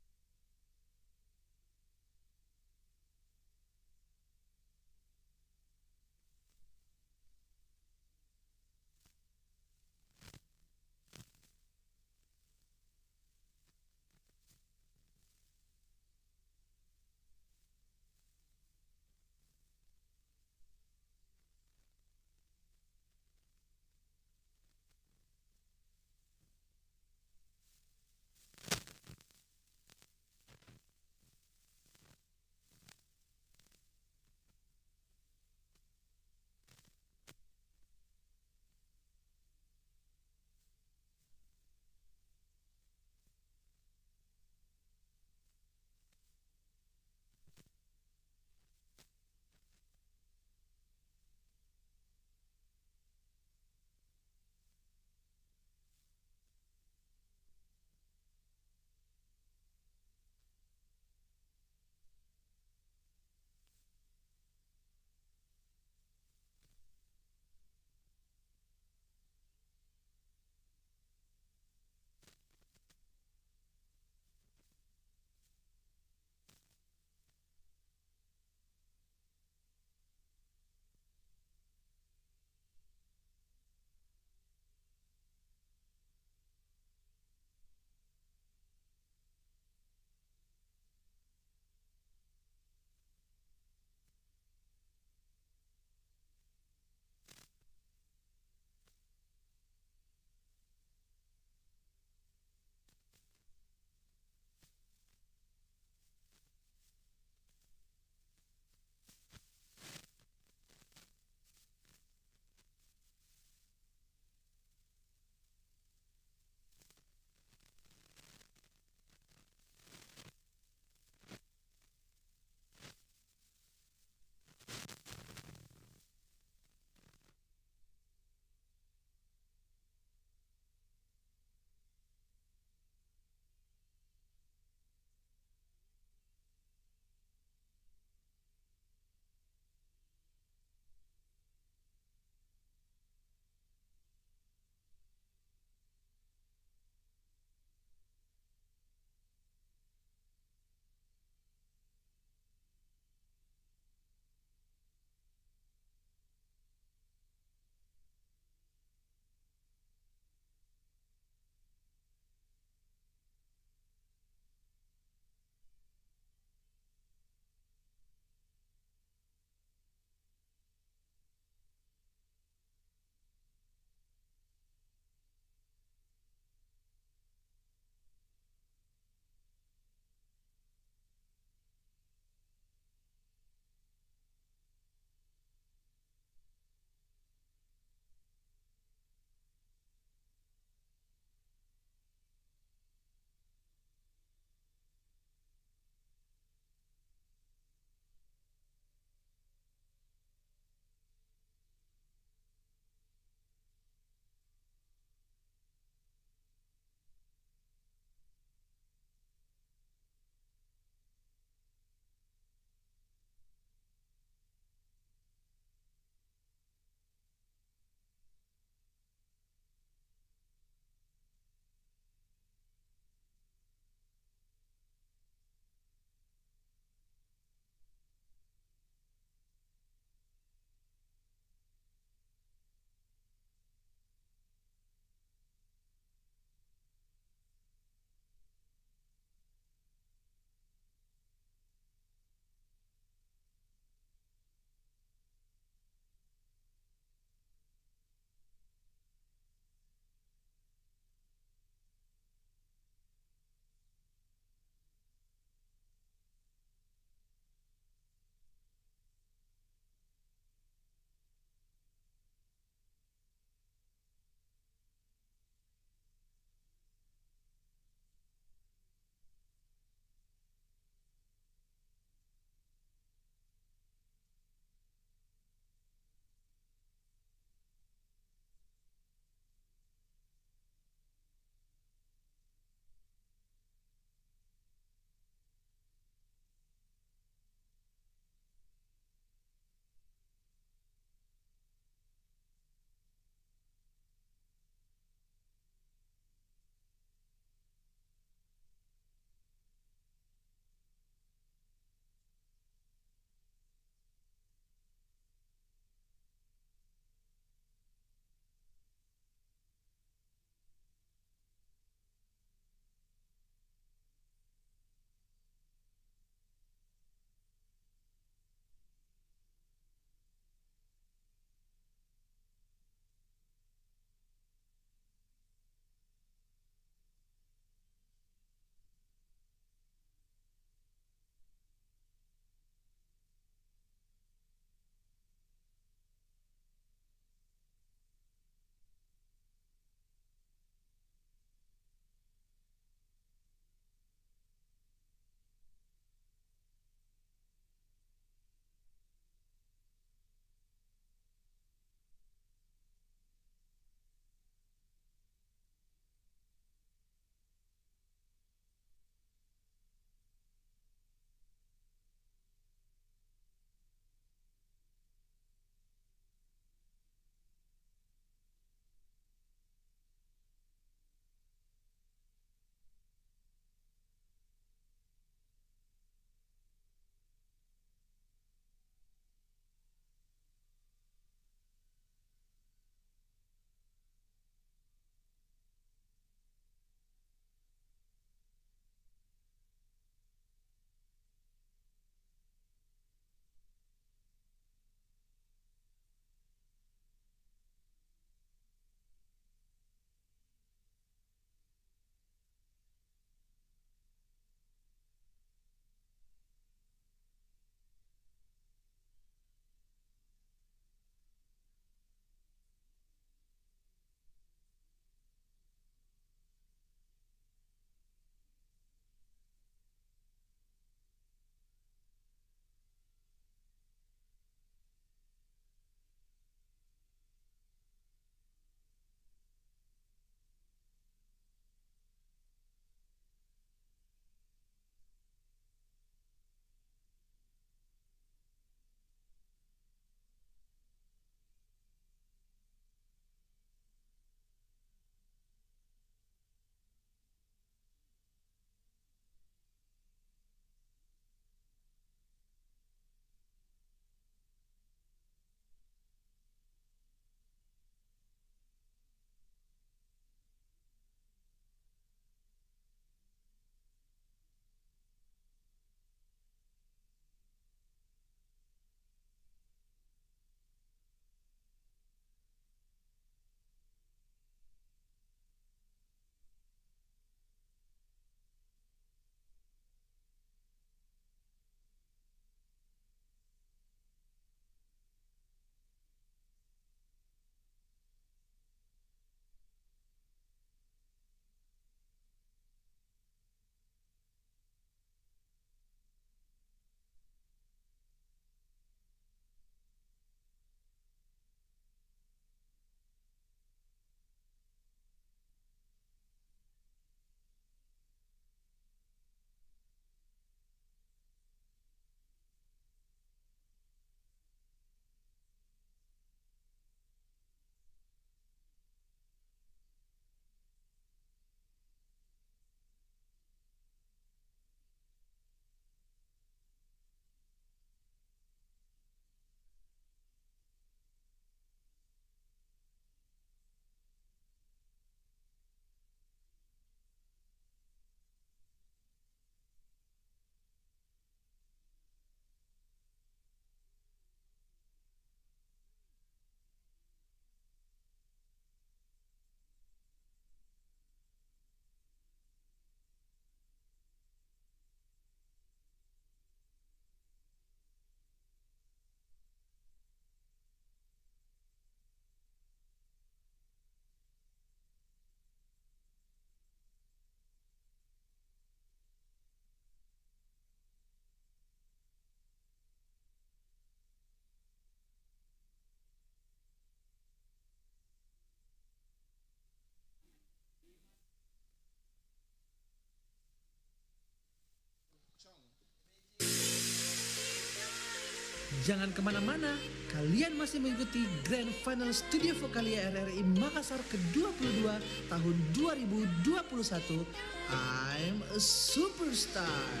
Jangan kemana-mana, kalian masih mengikuti Grand Final Studio Vokalia RRI Makassar ke-22 tahun 2021. I'm a Superstar.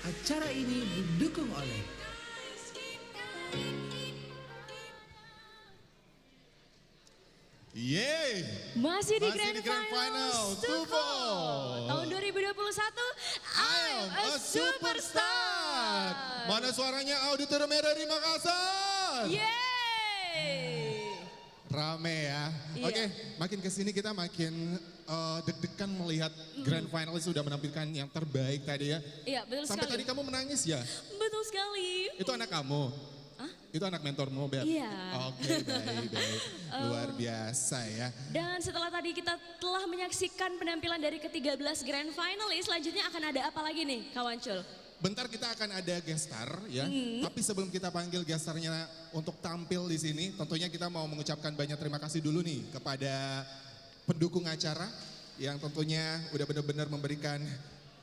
Acara ini didukung oleh Yeay. Masih di Grand Final Stufo tahun 2021. I'm a Superstar. Mana suaranya auditorium RRI Makassar? Yeay. Rame ya. Iya. Oke, makin kesini kita makin deg-degan melihat Grand Finalis sudah menampilkan yang terbaik tadi ya. Iya, betul Sampai sekali. tadi kamu menangis ya? Betul sekali. Itu anak kamu? Itu anak mentormu, Bel? Iya. Oke, baik. Luar biasa ya. Dan setelah tadi kita telah menyaksikan penampilan dari ke-13 Grand Finalis, selanjutnya akan ada apa lagi nih, Kawan Cul? Bentar kita akan ada guest star ya. Tapi sebelum kita panggil guest starnya untuk tampil di sini, tentunya kita mau mengucapkan banyak terima kasih dulu nih kepada pendukung acara yang tentunya udah benar-benar memberikan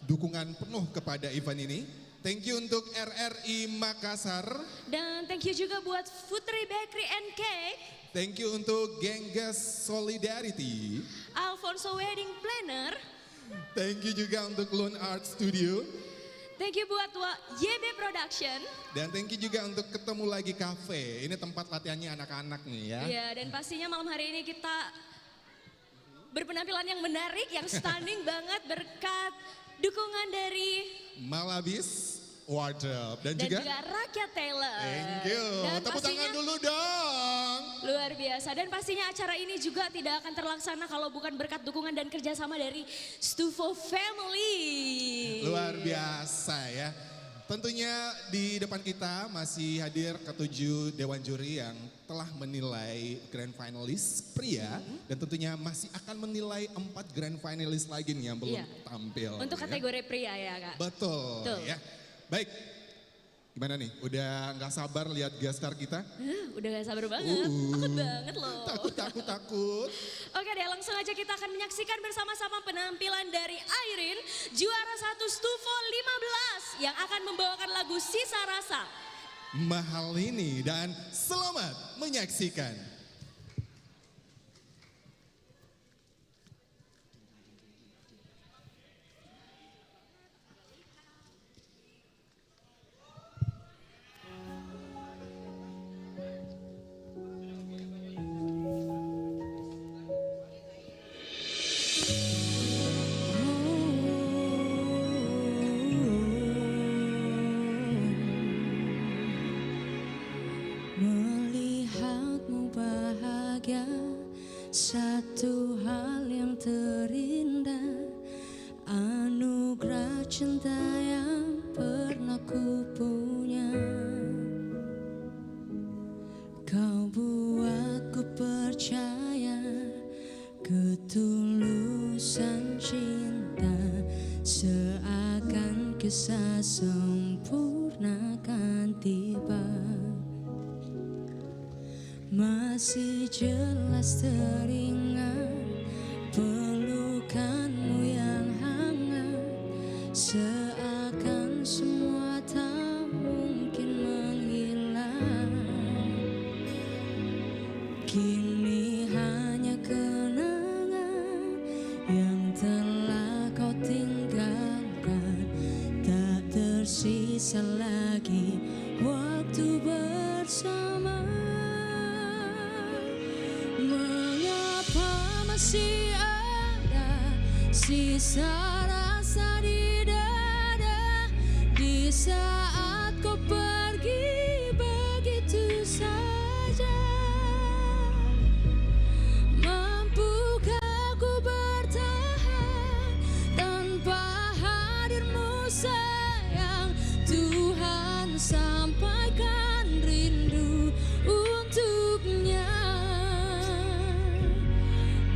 dukungan penuh kepada event ini. Thank you untuk RRI Makassar. Dan thank you juga buat Putri Bakery and Cake. Thank you untuk Genggas Solidarity. Alfonso Wedding Planner. Thank you juga untuk Lone Art Studio. Thank you buat YB Production. Dan thank you juga untuk Ketemu Lagi Cafe. Ini tempat latihannya anak-anak nih ya. Iya, dan pastinya malam hari ini kita berpenampilan yang menarik, yang stunning banget berkat dukungan dari Malabis Wardrobe dan, juga Rakyat Taylor. Thank you. Dan Tepuk tangan pastinya dulu dong. luar biasa. Dan pastinya acara ini juga tidak akan terlaksana kalau bukan berkat dukungan dan kerjasama dari Stufo Family. Luar biasa ya. Tentunya di depan kita masih hadir ketujuh dewan juri yang telah menilai Grand Finalis pria. Dan tentunya masih akan menilai 4 Grand Finalis lagi nih yang belum tampil. Untuk ya. kategori pria ya Kak. Betul. Ya. Baik, gimana nih? Udah gak sabar lihat guest star kita? Udah gak sabar banget, takut banget loh. Takut. Oke deh, langsung aja kita akan menyaksikan bersama-sama penampilan dari Airin, juara 1 Stufo 15 yang akan membawakan lagu Sisa Rasa. Mahal ini dan selamat menyaksikan. Melihatmu bahagia, satu hal yang terindah, anugerah cinta yang pernah ku punya. Kau buatku percaya ketulusan cinta, seakan kisah sempurna kan tiba. Masih jelas teringat pelukanmu yang hangat, seakan semua tak mungkin menghilang. Kini hanya kenangan yang telah kau tinggalkan, tak tersisa lagi waktu bersama. Mengapa masih ada sisa rasa di dada, di saat kau pergi begitu saja? Mampukah ku bertahan tanpa hadirmu sayang? Tuhan sampaikan rindu untuknya.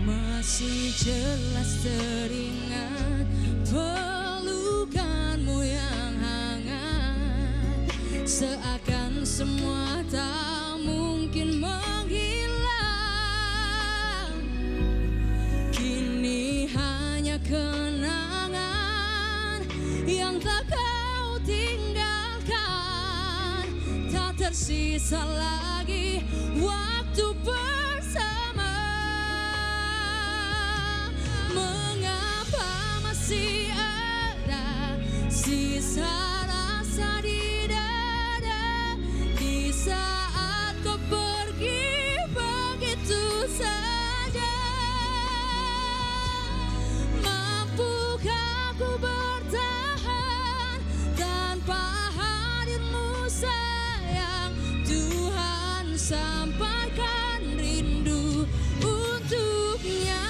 Masih jelas teringat pelukanmu yang hangat, seakan semua tak mungkin menghilang. Kini hanya kenangan yang takkan tersisa lagi waktu bersama. Mengapa masih ada sisa rasa di dada di saat kau pergi begitu saja? Mampukah ku bertahan tanpa hadirmu sayang? Tuhan sampaikan rindu untuknya.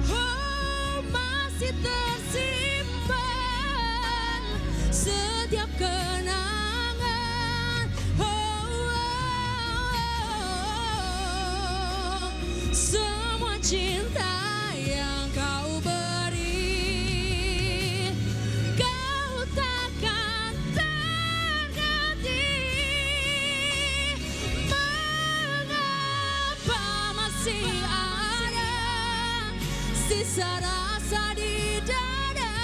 Oh, masih tersimpan setiap kenangan. Semua cinta yang kau beri, kau takkan terganti. Mengapa masih ada sisa rasa di dada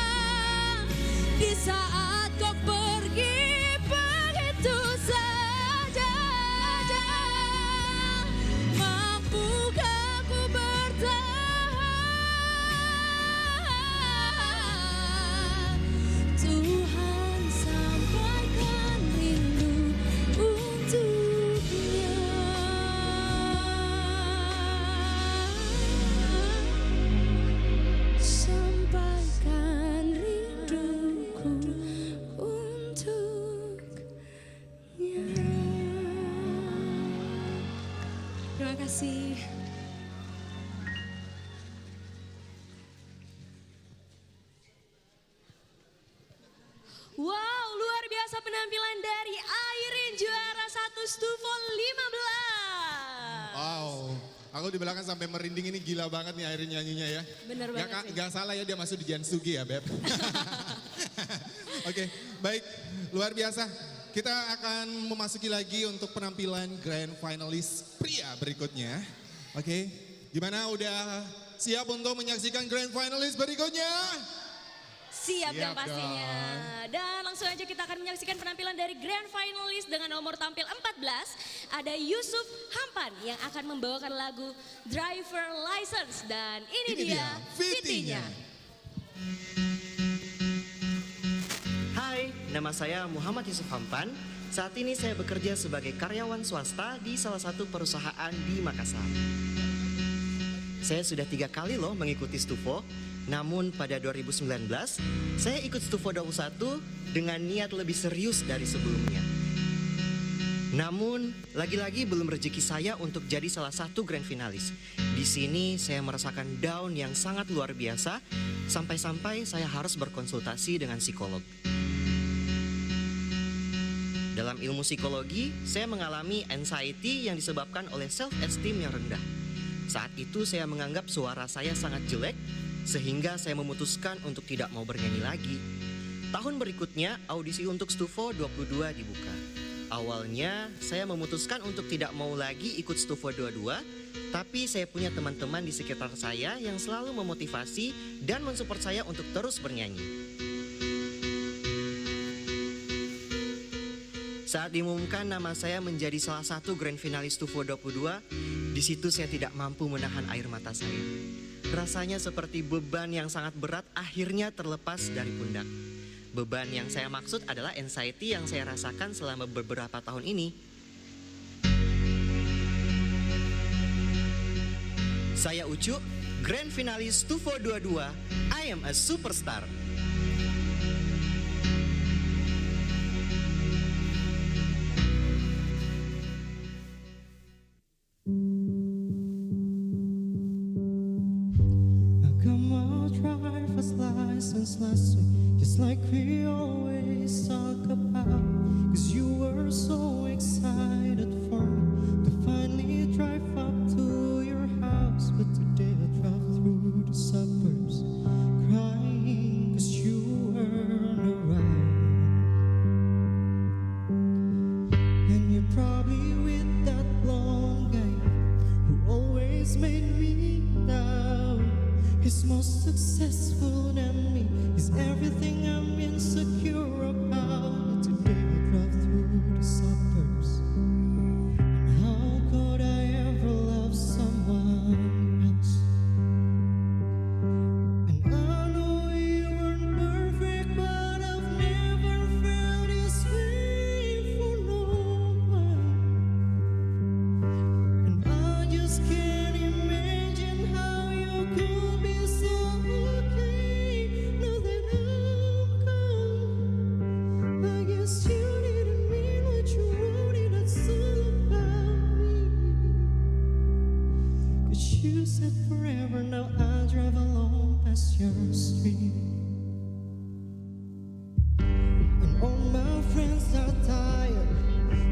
di saat kau pergi begitu saja? Mampukah ku bertahan? Tuhan sampaikan rindu untuknya. Sampaikan rinduku untuknya. Terima kasih. Wow, luar biasa penampilan dari Airin, juara 1 Stufo 15. Wow, aku di belakang sampai merinding, ini gila banget nih Airin nyanyinya ya. Bener banget sih. Gak salah ya dia masuk di Jansugi ya Beb. Oke, baik, luar biasa. Kita akan memasuki lagi untuk penampilan grand finalis pria berikutnya. Oke, gimana udah siap untuk menyaksikan grand finalis berikutnya? Siap dong Siap pastinya. dong. Dan langsung aja kita akan menyaksikan penampilan dari grand finalis dengan nomor tampil 14. Ada Yusuf Hampan yang akan membawakan lagu Driver License. Dan ini dia Fitinya. Hai, nama saya Muhammad Yusuf Hampan. Saat ini saya bekerja sebagai karyawan swasta di salah satu perusahaan di Makassar. Saya sudah 3 kali loh mengikuti Stufo. Namun pada 2019, saya ikut Stufo 21 dengan niat lebih serius dari sebelumnya. Namun, lagi-lagi belum rezeki saya untuk jadi salah satu grand finalis. Di sini saya merasakan down yang sangat luar biasa, sampai-sampai saya harus berkonsultasi dengan psikolog. Dalam ilmu psikologi, saya mengalami anxiety yang disebabkan oleh self-esteem yang rendah. Saat itu saya menganggap suara saya sangat jelek, sehingga saya memutuskan untuk tidak mau bernyanyi lagi. Tahun berikutnya, audisi untuk Stufo 22 dibuka. Awalnya, saya memutuskan untuk tidak mau lagi ikut Stufo 22, tapi saya punya teman-teman di sekitar saya yang selalu memotivasi dan mensupport saya untuk terus bernyanyi. Saat diumumkan nama saya menjadi salah satu grand finalis Stufo 22, di situ saya tidak mampu menahan air mata saya. Rasanya seperti beban yang sangat berat akhirnya terlepas dari pundak. Beban yang saya maksud adalah anxiety yang saya rasakan selama beberapa tahun ini. Saya Ucu, grand finalis Stufo 22, I am a superstar. License last week, just like we always talk about. Cause you were so excited for me to finally drive up to your house. But today I drove through the suburbs crying cause you weren't around. And you're probably with that blonde guy who always made me down. He's more successful than me. He's everything I'm insecure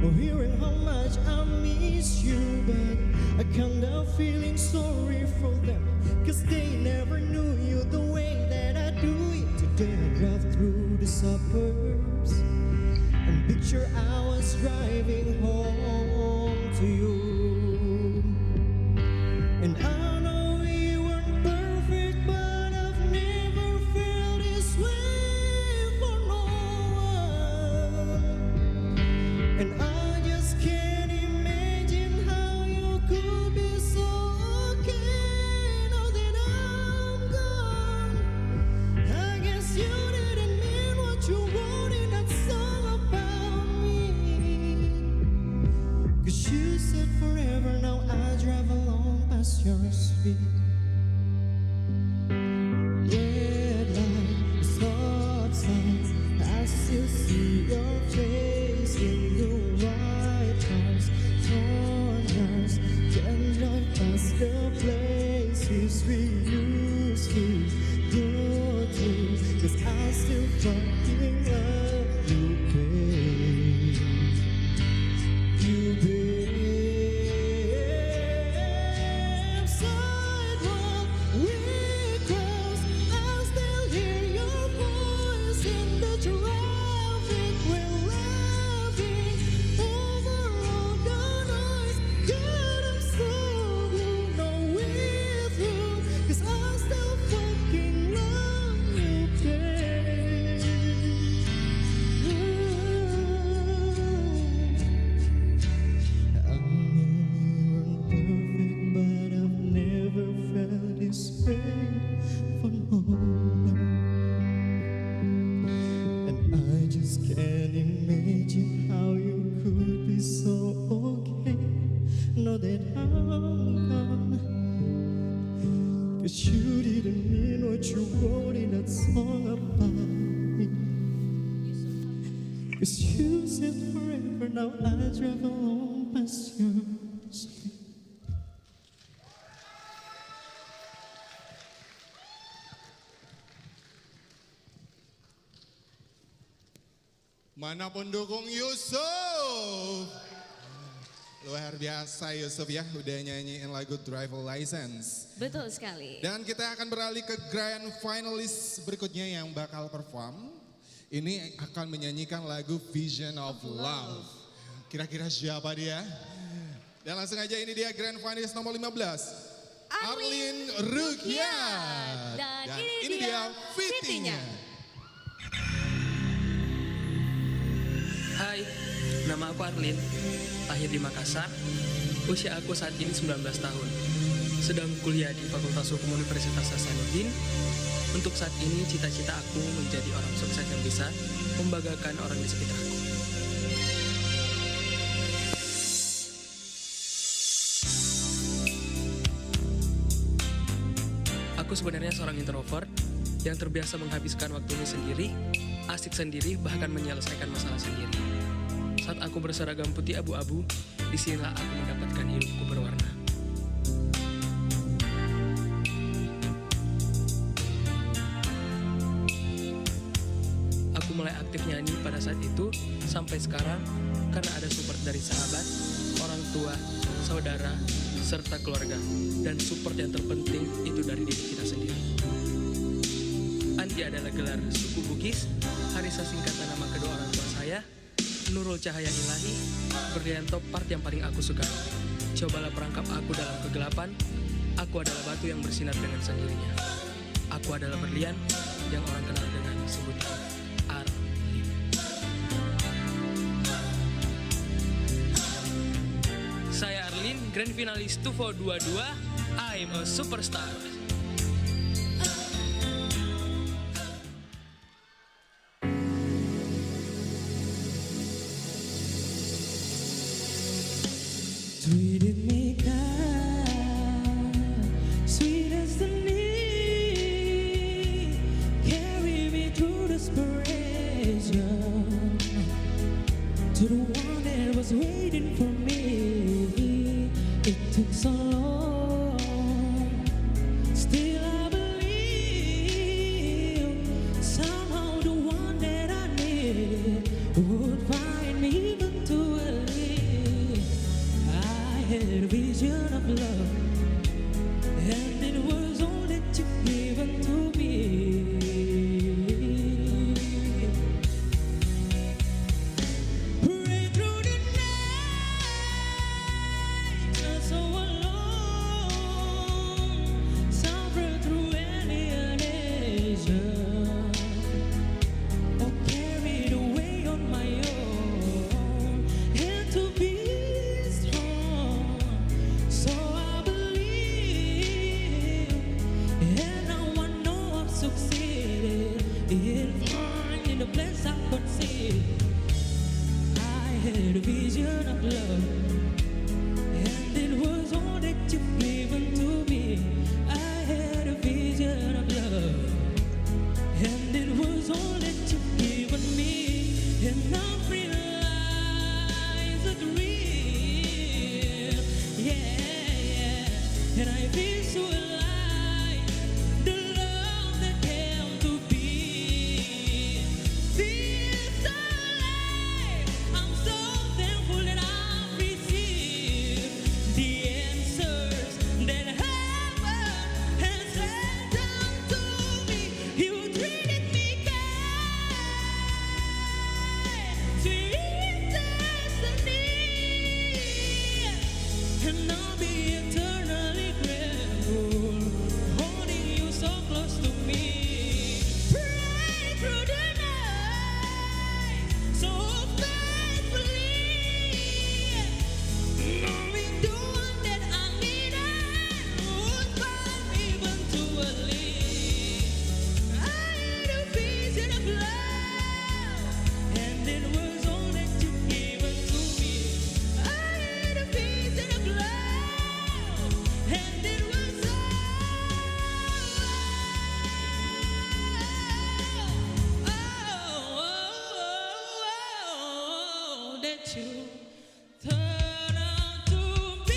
or hearing how much I miss you, but I can't help feeling sorry for them, 'cause they never knew you the way that I do it. Today I drive through the suburbs and picture I was driving home to you. And I know we weren't perfect, but I've never felt this way for no one. And I just can't imagine how you could be so okay now that I'm gone. I guess you didn't mean what you wrote in that song about me, 'cause you said forever, now I drive along past your street. Red light, stop signs, I still see your face in the white cars. Corners, can drive past the places we used to go to, 'cause I still fucking love you, babe. You, babe. Sidewalk we cross, I still hear your voice in the traffic. We're laughing over all the noise. God, I'm so blue, not with you, 'cause I still fucking love you, babe. I know we weren't perfect, but I've never felt this way for no one. And I just can't imagine how you could be so okay now that I'm gone. 'Cause you didn't mean what you wrote in that song about me. 'Cause you said forever, now I drive along past your street. Mana pendukung Yusuf? Luar biasa Yusuf ya, udah nyanyiin lagu Driver License. Betul sekali. Dan kita akan beralih ke grand finalist berikutnya yang bakal perform. Ini akan menyanyikan lagu Vision of Love. Kira-kira siapa dia? Dan langsung aja, ini dia grand finalist nomor 15. Arlin Rukyat. Dan ini dia fittingnya. Hai, nama aku Arlin, lahir di Makassar, usia aku saat ini 19 tahun. Sedang kuliah di Fakultas Hukum Universitas Hasanuddin. Untuk saat ini cita-cita aku menjadi orang sukses yang bisa membanggakan orang di sekitarku. Aku sebenarnya seorang introvert yang terbiasa menghabiskan waktunya sendiri, asik sendiri, bahkan menyelesaikan masalah sendiri. Saat aku berseragam putih abu-abu, disinilah aku mendapatkan hidupku berwarna. Aku mulai aktif nyanyi pada saat itu sampai sekarang karena ada support dari sahabat, orang tua, saudara, serta keluarga. Dan support yang terpenting itu dari diri kita sendiri. Andi adalah gelar suku Bugis, Harisa singkatan nama kedua orang tua saya, Nurul Cahaya Ilahi, Berlianto part yang paling aku suka. Cobalah perangkap aku dalam kegelapan, aku adalah batu yang bersinar dengan sendirinya. Aku adalah berlian yang orang kenal dengan sebutan Arlin. Saya Arlin, grand finalis TUFO 22, I'm a superstar. Treated me kind, sweet as the need, carry me through desperation, to the one that was waiting for me. It took so long, still I believe somehow the one that I need would find me even to a could see. I had a vision of love, and it was all that you've given to me. I had a vision of love, and it was all that you've given me. And now realize it's real, yeah. And I feel so alive, the love that came to be. Feels so alive, I'm so thankful that I've received the answers that heaven has sent down to me. You treated me kind, sweet destiny, and I'll be eternally grateful, holding you so close to me. Pray through the night, so faithfully, knowing the one that I needed would find me eventually. I had a vision of love, and it was all that you've given to me. I had a vision of love, and it was all that you turned out to be.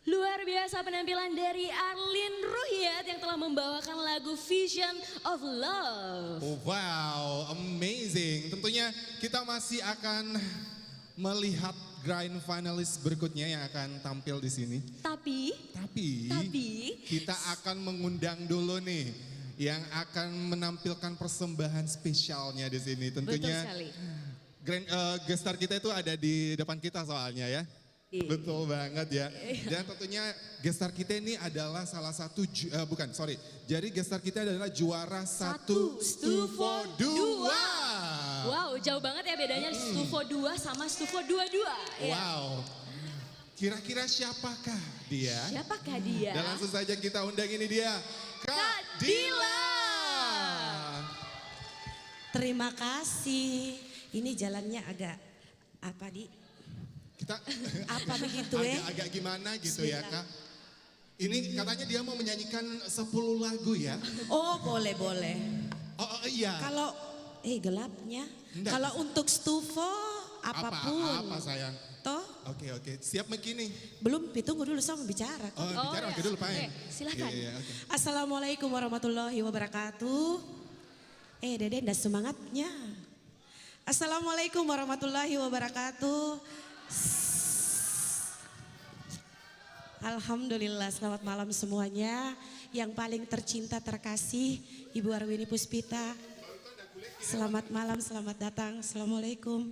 Luar biasa penampilan dari Arlin Ruhyat yang telah membawakan lagu Vision of Love. Oh, wow, amazing. Tentunya kita masih akan melihat grand finalis berikutnya yang akan tampil di sini. Tapi Kita akan mengundang dulu nih yang akan menampilkan persembahan spesialnya di sini. Tentunya betul sekali. Guest star kita itu ada di depan kita soalnya ya. Betul banget ya. Dan tentunya guest star kita ini adalah salah satu, jadi guest star kita adalah juara 1 Stufo 2. Wow, jauh banget ya bedanya Stufo 2 sama Stufo 22. Wow. Kira-kira siapakah dia? Siapakah dia? Dan langsung saja kita undang ini dia, Kak Dila. Terima kasih. Ini jalannya agak apa di? Kita apa begitu ya? Agak gimana gitu ya Kak. Ini katanya dia mau menyanyikan 10 lagu ya. Oh boleh. Oh iya. Kalau gelapnya. Enggak. Kalau untuk Stufo apapun. Apa sayang? Toh? Oke. Siap begini. Belum, tunggu dulu sama bicara. Bicara oke dulu Pak. Silakan. Iya, okay. Assalamualaikum warahmatullahi wabarakatuh. Dede ndak semangatnya. Assalamualaikum warahmatullahi wabarakatuh. Alhamdulillah, selamat malam semuanya. Yang paling tercinta terkasih Ibu Arwini Puspita. Selamat malam, selamat datang. Assalamualaikum.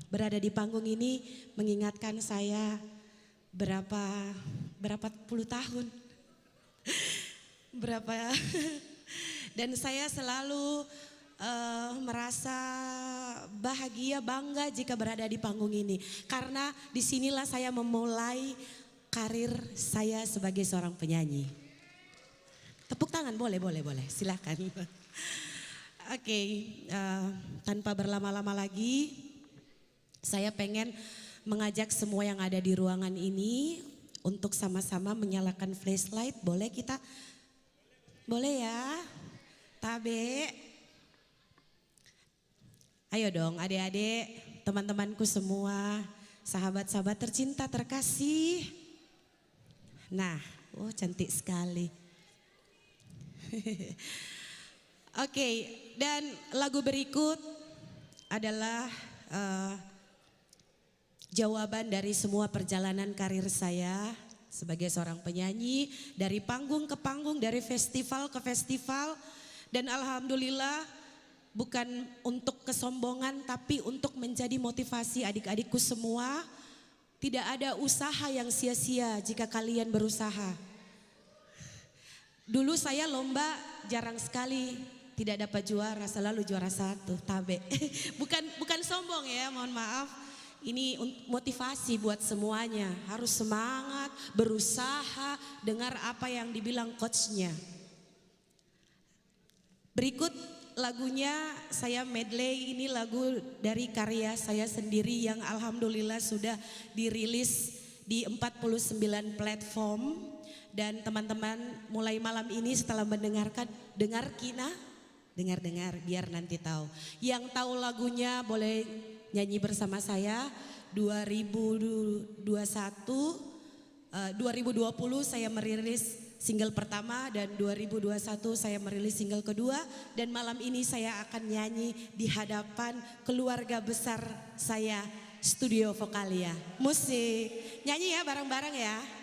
Berada di panggung ini mengingatkan saya berapa puluh tahun. Dan saya selalu merasa bahagia, bangga jika berada di panggung ini. Karena disinilah saya memulai karir saya sebagai seorang penyanyi. Tepuk tangan boleh, silakan. Oke, tanpa berlama-lama lagi, saya pengen mengajak semua yang ada di ruangan ini untuk sama-sama menyalakan flashlight. Boleh kita? Boleh ya? Tabe. Ayo dong adik-adik, teman-temanku semua, sahabat-sahabat tercinta terkasih. Nah, cantik sekali. Oke, dan lagu berikut adalah jawaban dari semua perjalanan karir saya sebagai seorang penyanyi. Dari panggung ke panggung, dari festival ke festival. Dan alhamdulillah bukan untuk kesombongan tapi untuk menjadi motivasi adik-adikku semua. Tidak ada usaha yang sia-sia jika kalian berusaha. Dulu saya lomba jarang sekali tidak dapat juara, selalu juara 1, tabe. Bukan sombong ya, mohon maaf. Ini motivasi buat semuanya, harus semangat, berusaha, dengar apa yang dibilang coachnya. Berikut lagunya saya medley, ini lagu dari karya saya sendiri yang alhamdulillah sudah dirilis di 49 platform. Dan teman-teman mulai malam ini setelah mendengarkan, dengar biar nanti tahu. Yang tahu lagunya boleh nyanyi bersama saya. 2020 saya merilis single pertama dan 2021 saya merilis single kedua. Dan malam ini saya akan nyanyi di hadapan keluarga besar saya, Studio Vokalia. Musik, nyanyi ya bareng-bareng ya.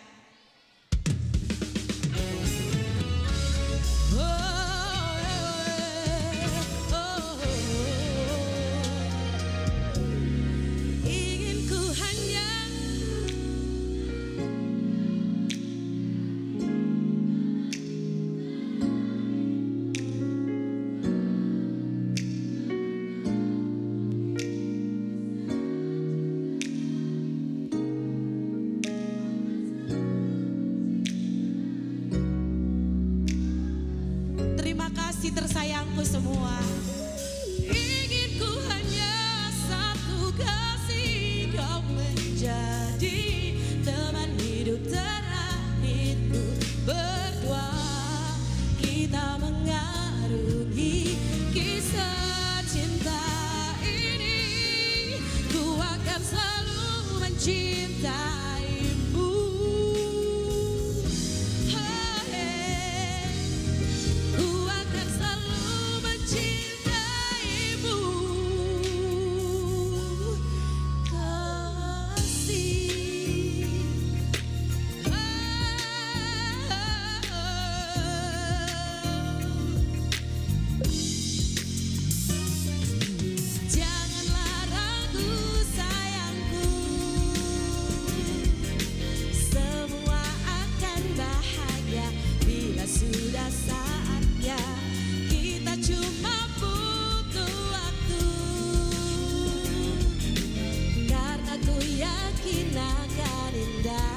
Terima kasih tersayangku semua. Ingin ku hanya satu kasih, kau menjadi teman hidup terakhirku. Berdua kita mengarungi kisah cinta ini. Ku akan selalu mencintaimu. Sudah saatnya kita cuma butuh waktu, karena ku yakin akan indah.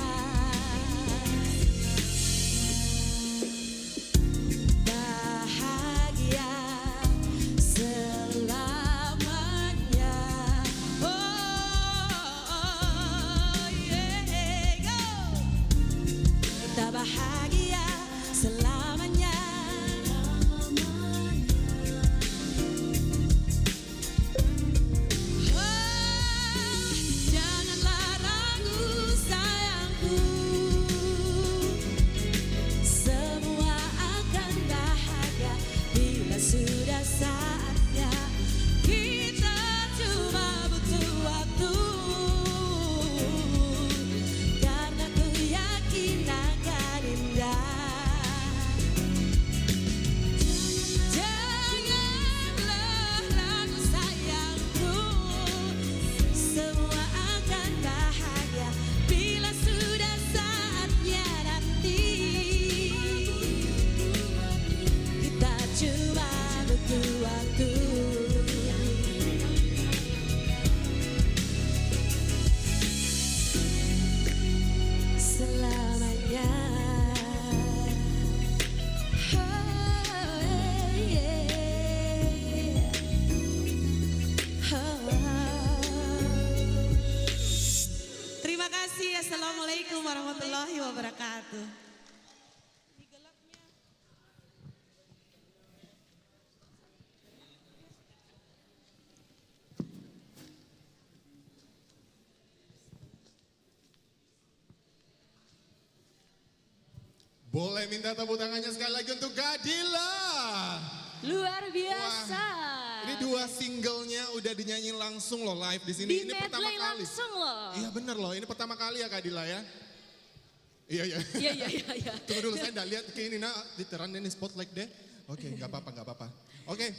Bahagia selamanya. Oh yeah, go. Kita bahagia selamanya. Janganlah ragu sayangku, semua akan bahagia bila sudah saatnya. Kita cuma butuh waktu, karena ku yakin akan indah. Assalamualaikum warahmatullahi wabarakatuh. Boleh minta tepuk tangannya sekali lagi untuk Gadila. Luar biasa. Wah, ini 2 singlenya udah dinyanyiin langsung loh live di sini. Di Ini pertama medley kali. langsung loh. Iya bener loh, ini pertama kali ya Gadila ya. Iya. Iya. Tunggu dulu, saya udah lihat ke ini, nah diteran ini spotlight deh. Oke, nggak apa-apa. Oke,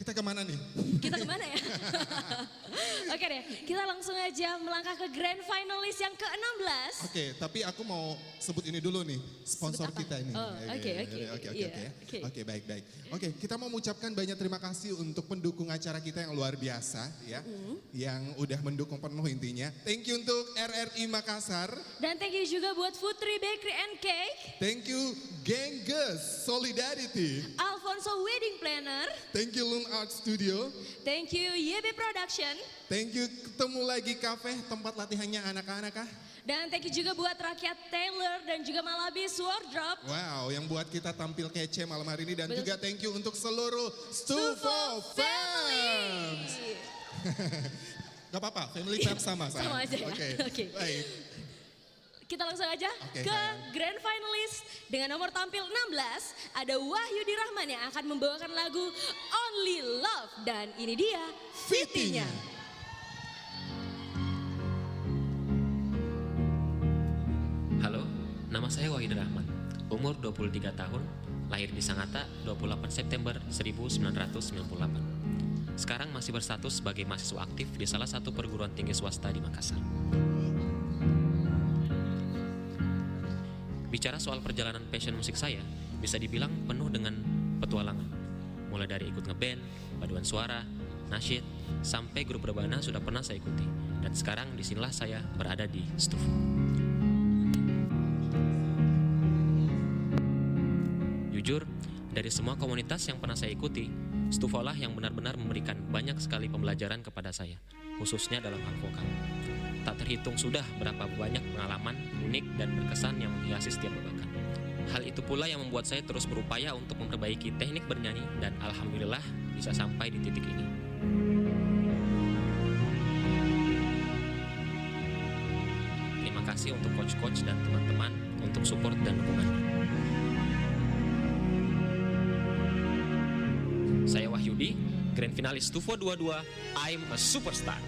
Kita kemana nih? Kita kemana ya? Oke deh, kita langsung aja melangkah ke grand finalis yang ke-16. Oke, tapi aku mau sebut ini dulu nih, sponsor kita ini. Oh, oke. Oke, baik. Oke, kita mau mengucapkan banyak terima kasih untuk pendukung acara kita yang luar biasa ya. Yang udah mendukung penuh intinya. Thank you untuk RRI Makassar. Dan thank you juga buat Putri Bakery and Cake. Thank you Gengges Solidarity. Alfonso Wedding Planner. Thank you Lung Art Studio. Thank you YB Production. Thank you Ketemu Lagi Cafe, tempat latihannya anak-anak kah? Dan thank you juga buat Rakyat Taylor dan juga Malabis Wardrobe. Wow, yang buat kita tampil kece malam hari ini. Dan juga thank you untuk seluruh Stufo Fans. Gak apa-apa, family fans sama. Sama aja ya. Oke. Baik. Kita langsung aja ke grand finalis dengan nomor tampil 16. Ada Wahyudi Rahman yang akan membawakan lagu Only Love. Dan ini dia Fitinya. Halo, nama saya Wahyudi Rahman. Umur 23 tahun, lahir di Sangatta 28 September 1998. Sekarang masih berstatus sebagai mahasiswa aktif di salah satu perguruan tinggi swasta di Makassar. Bicara soal perjalanan passion musik saya, bisa dibilang penuh dengan petualangan. Mulai dari ikut ngeband, paduan suara, nasyid, sampai grup rebana sudah pernah saya ikuti. Dan sekarang disinilah saya berada di Stufo. Jujur, dari semua komunitas yang pernah saya ikuti, Stufo lah yang benar-benar memberikan banyak sekali pembelajaran kepada saya, khususnya dalam hal vokal. Tak terhitung sudah berapa banyak pengalaman unik dan berkesan yang menghiasi setiap babakan. Hal itu pula yang membuat saya terus berupaya untuk memperbaiki teknik bernyanyi dan alhamdulillah bisa sampai di titik ini. Terima kasih untuk coach-coach dan teman-teman untuk support dan dukungannya. Saya Wahyudi, Grand Finalis Stufo 22, I'm a Superstar.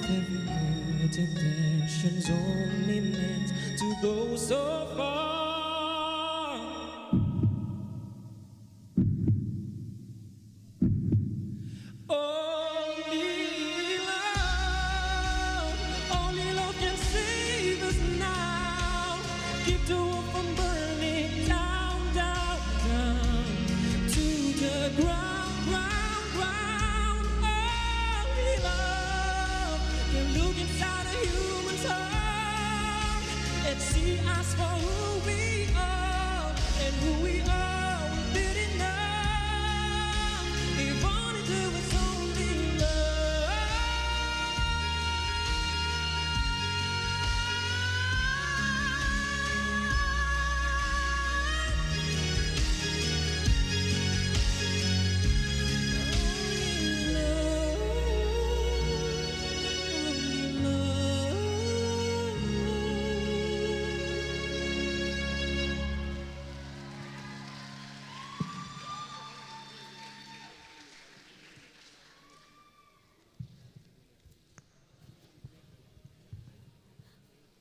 every good intentions only meant to go so far. Only love can save us now. Keep the world from burning down, down, down to the ground, ground, ground. Only love can look inside a human's heart and see us for who we are, and who we are will be enough. If only there was only love.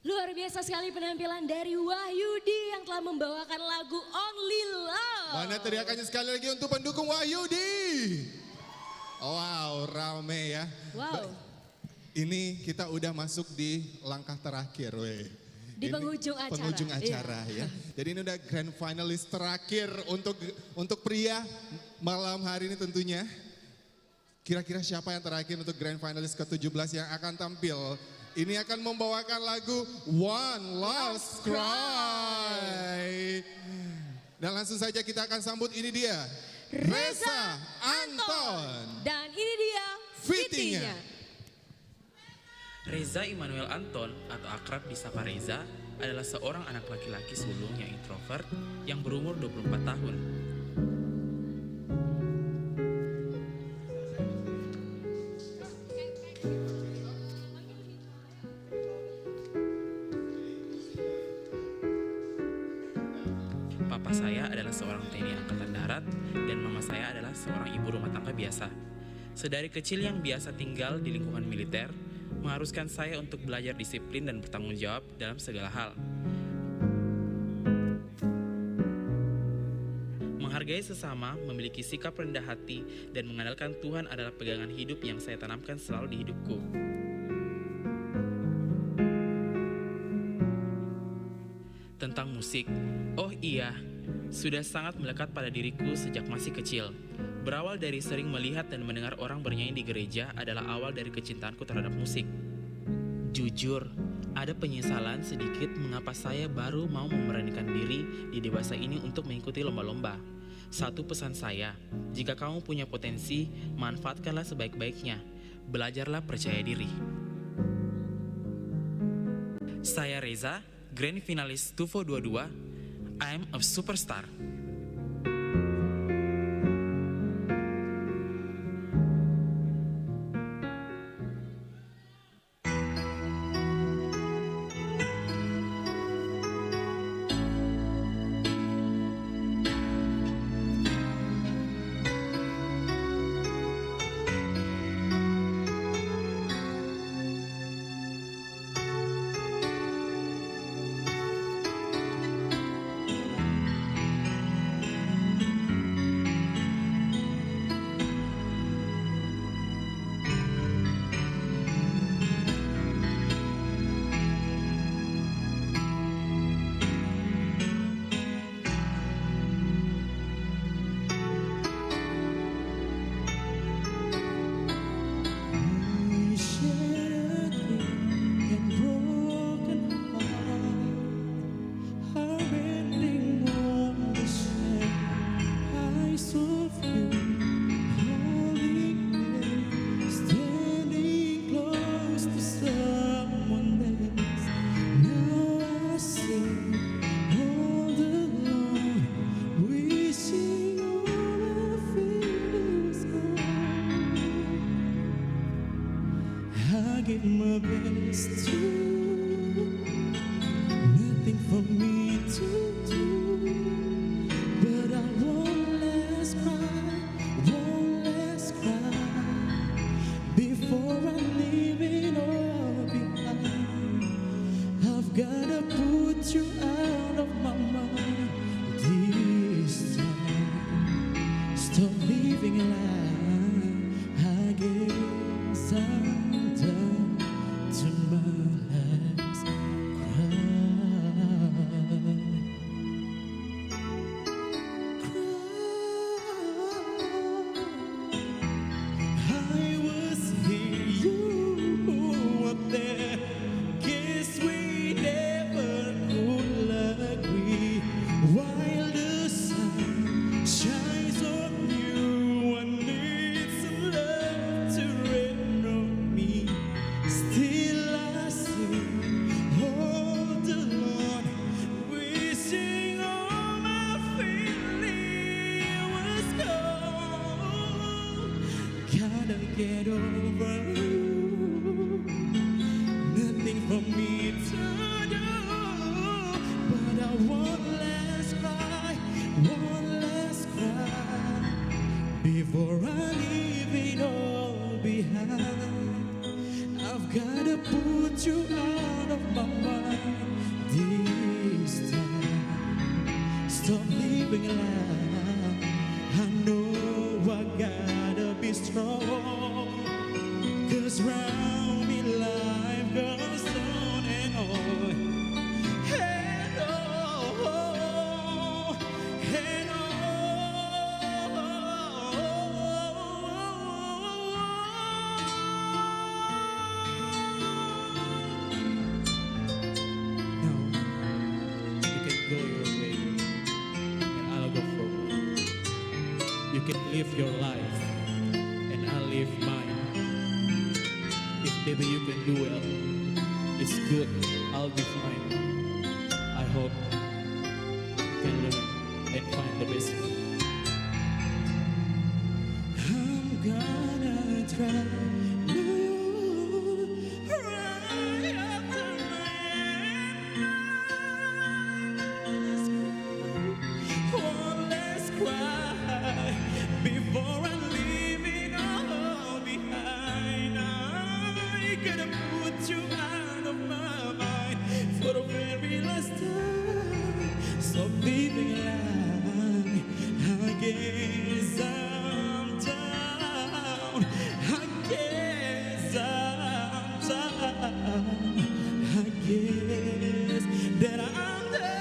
Luar biasa sekali penampilan dari Wahyudi yang telah membawakan lagu Only Love. Mana teriakannya sekali lagi untuk pendukung Wahyudi. Wow, rame ya. Wow. Ini kita udah masuk di langkah terakhir, weh. Di penghujung acara. Penghujung acara ya. Jadi ini udah grand finalis terakhir untuk pria malam hari ini tentunya. Kira-kira siapa yang terakhir untuk grand finalis ke-17 yang akan tampil? Ini akan membawakan lagu One Last Cry. Dan langsung saja kita akan sambut, ini dia Reza Anton. Dan ini dia fittingnya. Reza Immanuel Anton atau akrab disapa Reza adalah seorang anak laki-laki sulung yang introvert yang berumur 24 tahun. Papa saya adalah seorang TNI Angkatan Darat dan mama saya adalah seorang ibu rumah tangga biasa. Sedari kecil yang biasa tinggal di lingkungan militer, mengharuskan saya untuk belajar disiplin dan bertanggung jawab dalam segala hal. Menghargai sesama, memiliki sikap rendah hati, dan mengandalkan Tuhan adalah pegangan hidup yang saya tanamkan selalu di hidupku. Tentang musik, oh iya, sudah sangat melekat pada diriku sejak masih kecil. Berawal dari sering melihat dan mendengar orang bernyanyi di gereja adalah awal dari kecintaanku terhadap musik. Jujur, ada penyesalan sedikit mengapa saya baru mau memberanikan diri di dewasa ini untuk mengikuti lomba-lomba. Satu pesan saya, jika kamu punya potensi, manfaatkanlah sebaik-baiknya. Belajarlah percaya diri. Saya Reza, Grand Finalis TUFO 22, I'm a Superstar. give my best to nothing for me to do, but I won't less cry before I leave it all. gotta put you out of my mind this time. Stop living a lie. I know I gotta be strong. 'Cause round me life goes on and on. And on, and go your way, and I'll go forward. You can live your life, and I'll live mine. If baby you can do well, it's good, I'll be fine. I hope you can learn and find the best one. I'm gonna try. Before I'm leaving all behind, I gotta put you out of my mind for the very last time. Stop living a lie. I guess I'm down. I guess I'm down. I guess that I'm down.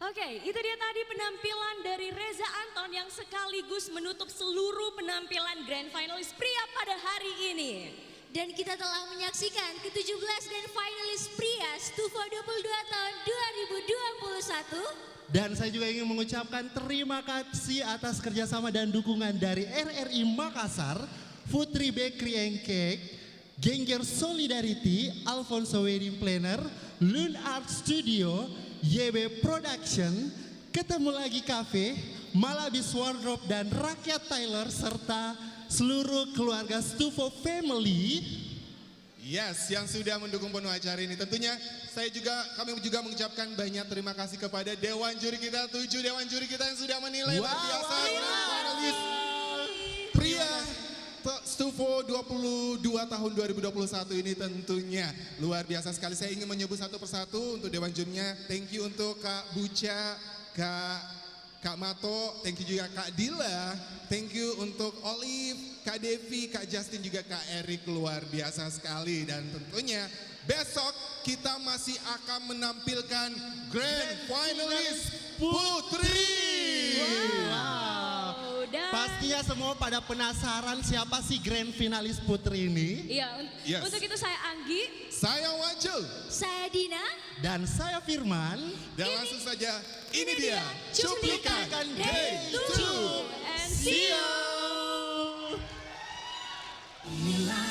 Oke, itu dia tadi penampilan dari Reza Anton yang sekaligus menutup seluruh penampilan Grand Finalis pria pada hari ini. Dan kita telah menyaksikan ke-17 Grand Finalis pria Stufo 22 tahun 2021. Dan saya juga ingin mengucapkan terima kasih atas kerjasama dan dukungan dari RRI Makassar, Putri Bakery and Cake, Genger Solidarity, Alfonso Wedding Planner, Lun Art Studio, YB Production, Ketemu Lagi Cafe, Malabis Wardrobe dan Rakyat Tyler serta seluruh keluarga Stufo Family. Yes, yang sudah mendukung penuh acara ini. Tentunya kami juga mengucapkan banyak terima kasih kepada Dewan Juri kita, 7 Dewan Juri kita yang sudah menilai luar biasa. Finalis pria Stufo 22 tahun 2021 ini tentunya luar biasa sekali. Saya ingin menyebut satu persatu untuk Dewan Jurinya. Thank you untuk Kak Buca, Kak Mato, thank you juga Kak Dila, thank you untuk Olive, Kak Devi, Kak Justin, juga Kak Erik, luar biasa sekali. Dan tentunya besok kita masih akan menampilkan Grand Finalis Putri. Wow. Pastinya semua pada penasaran siapa sih Grand Finalis Putri ini? Iya, untuk itu saya Anggi, saya Wajul, saya Dina, dan saya Firman. Dan langsung saja, ini dia cuplikan Day 2 and see you. Inilah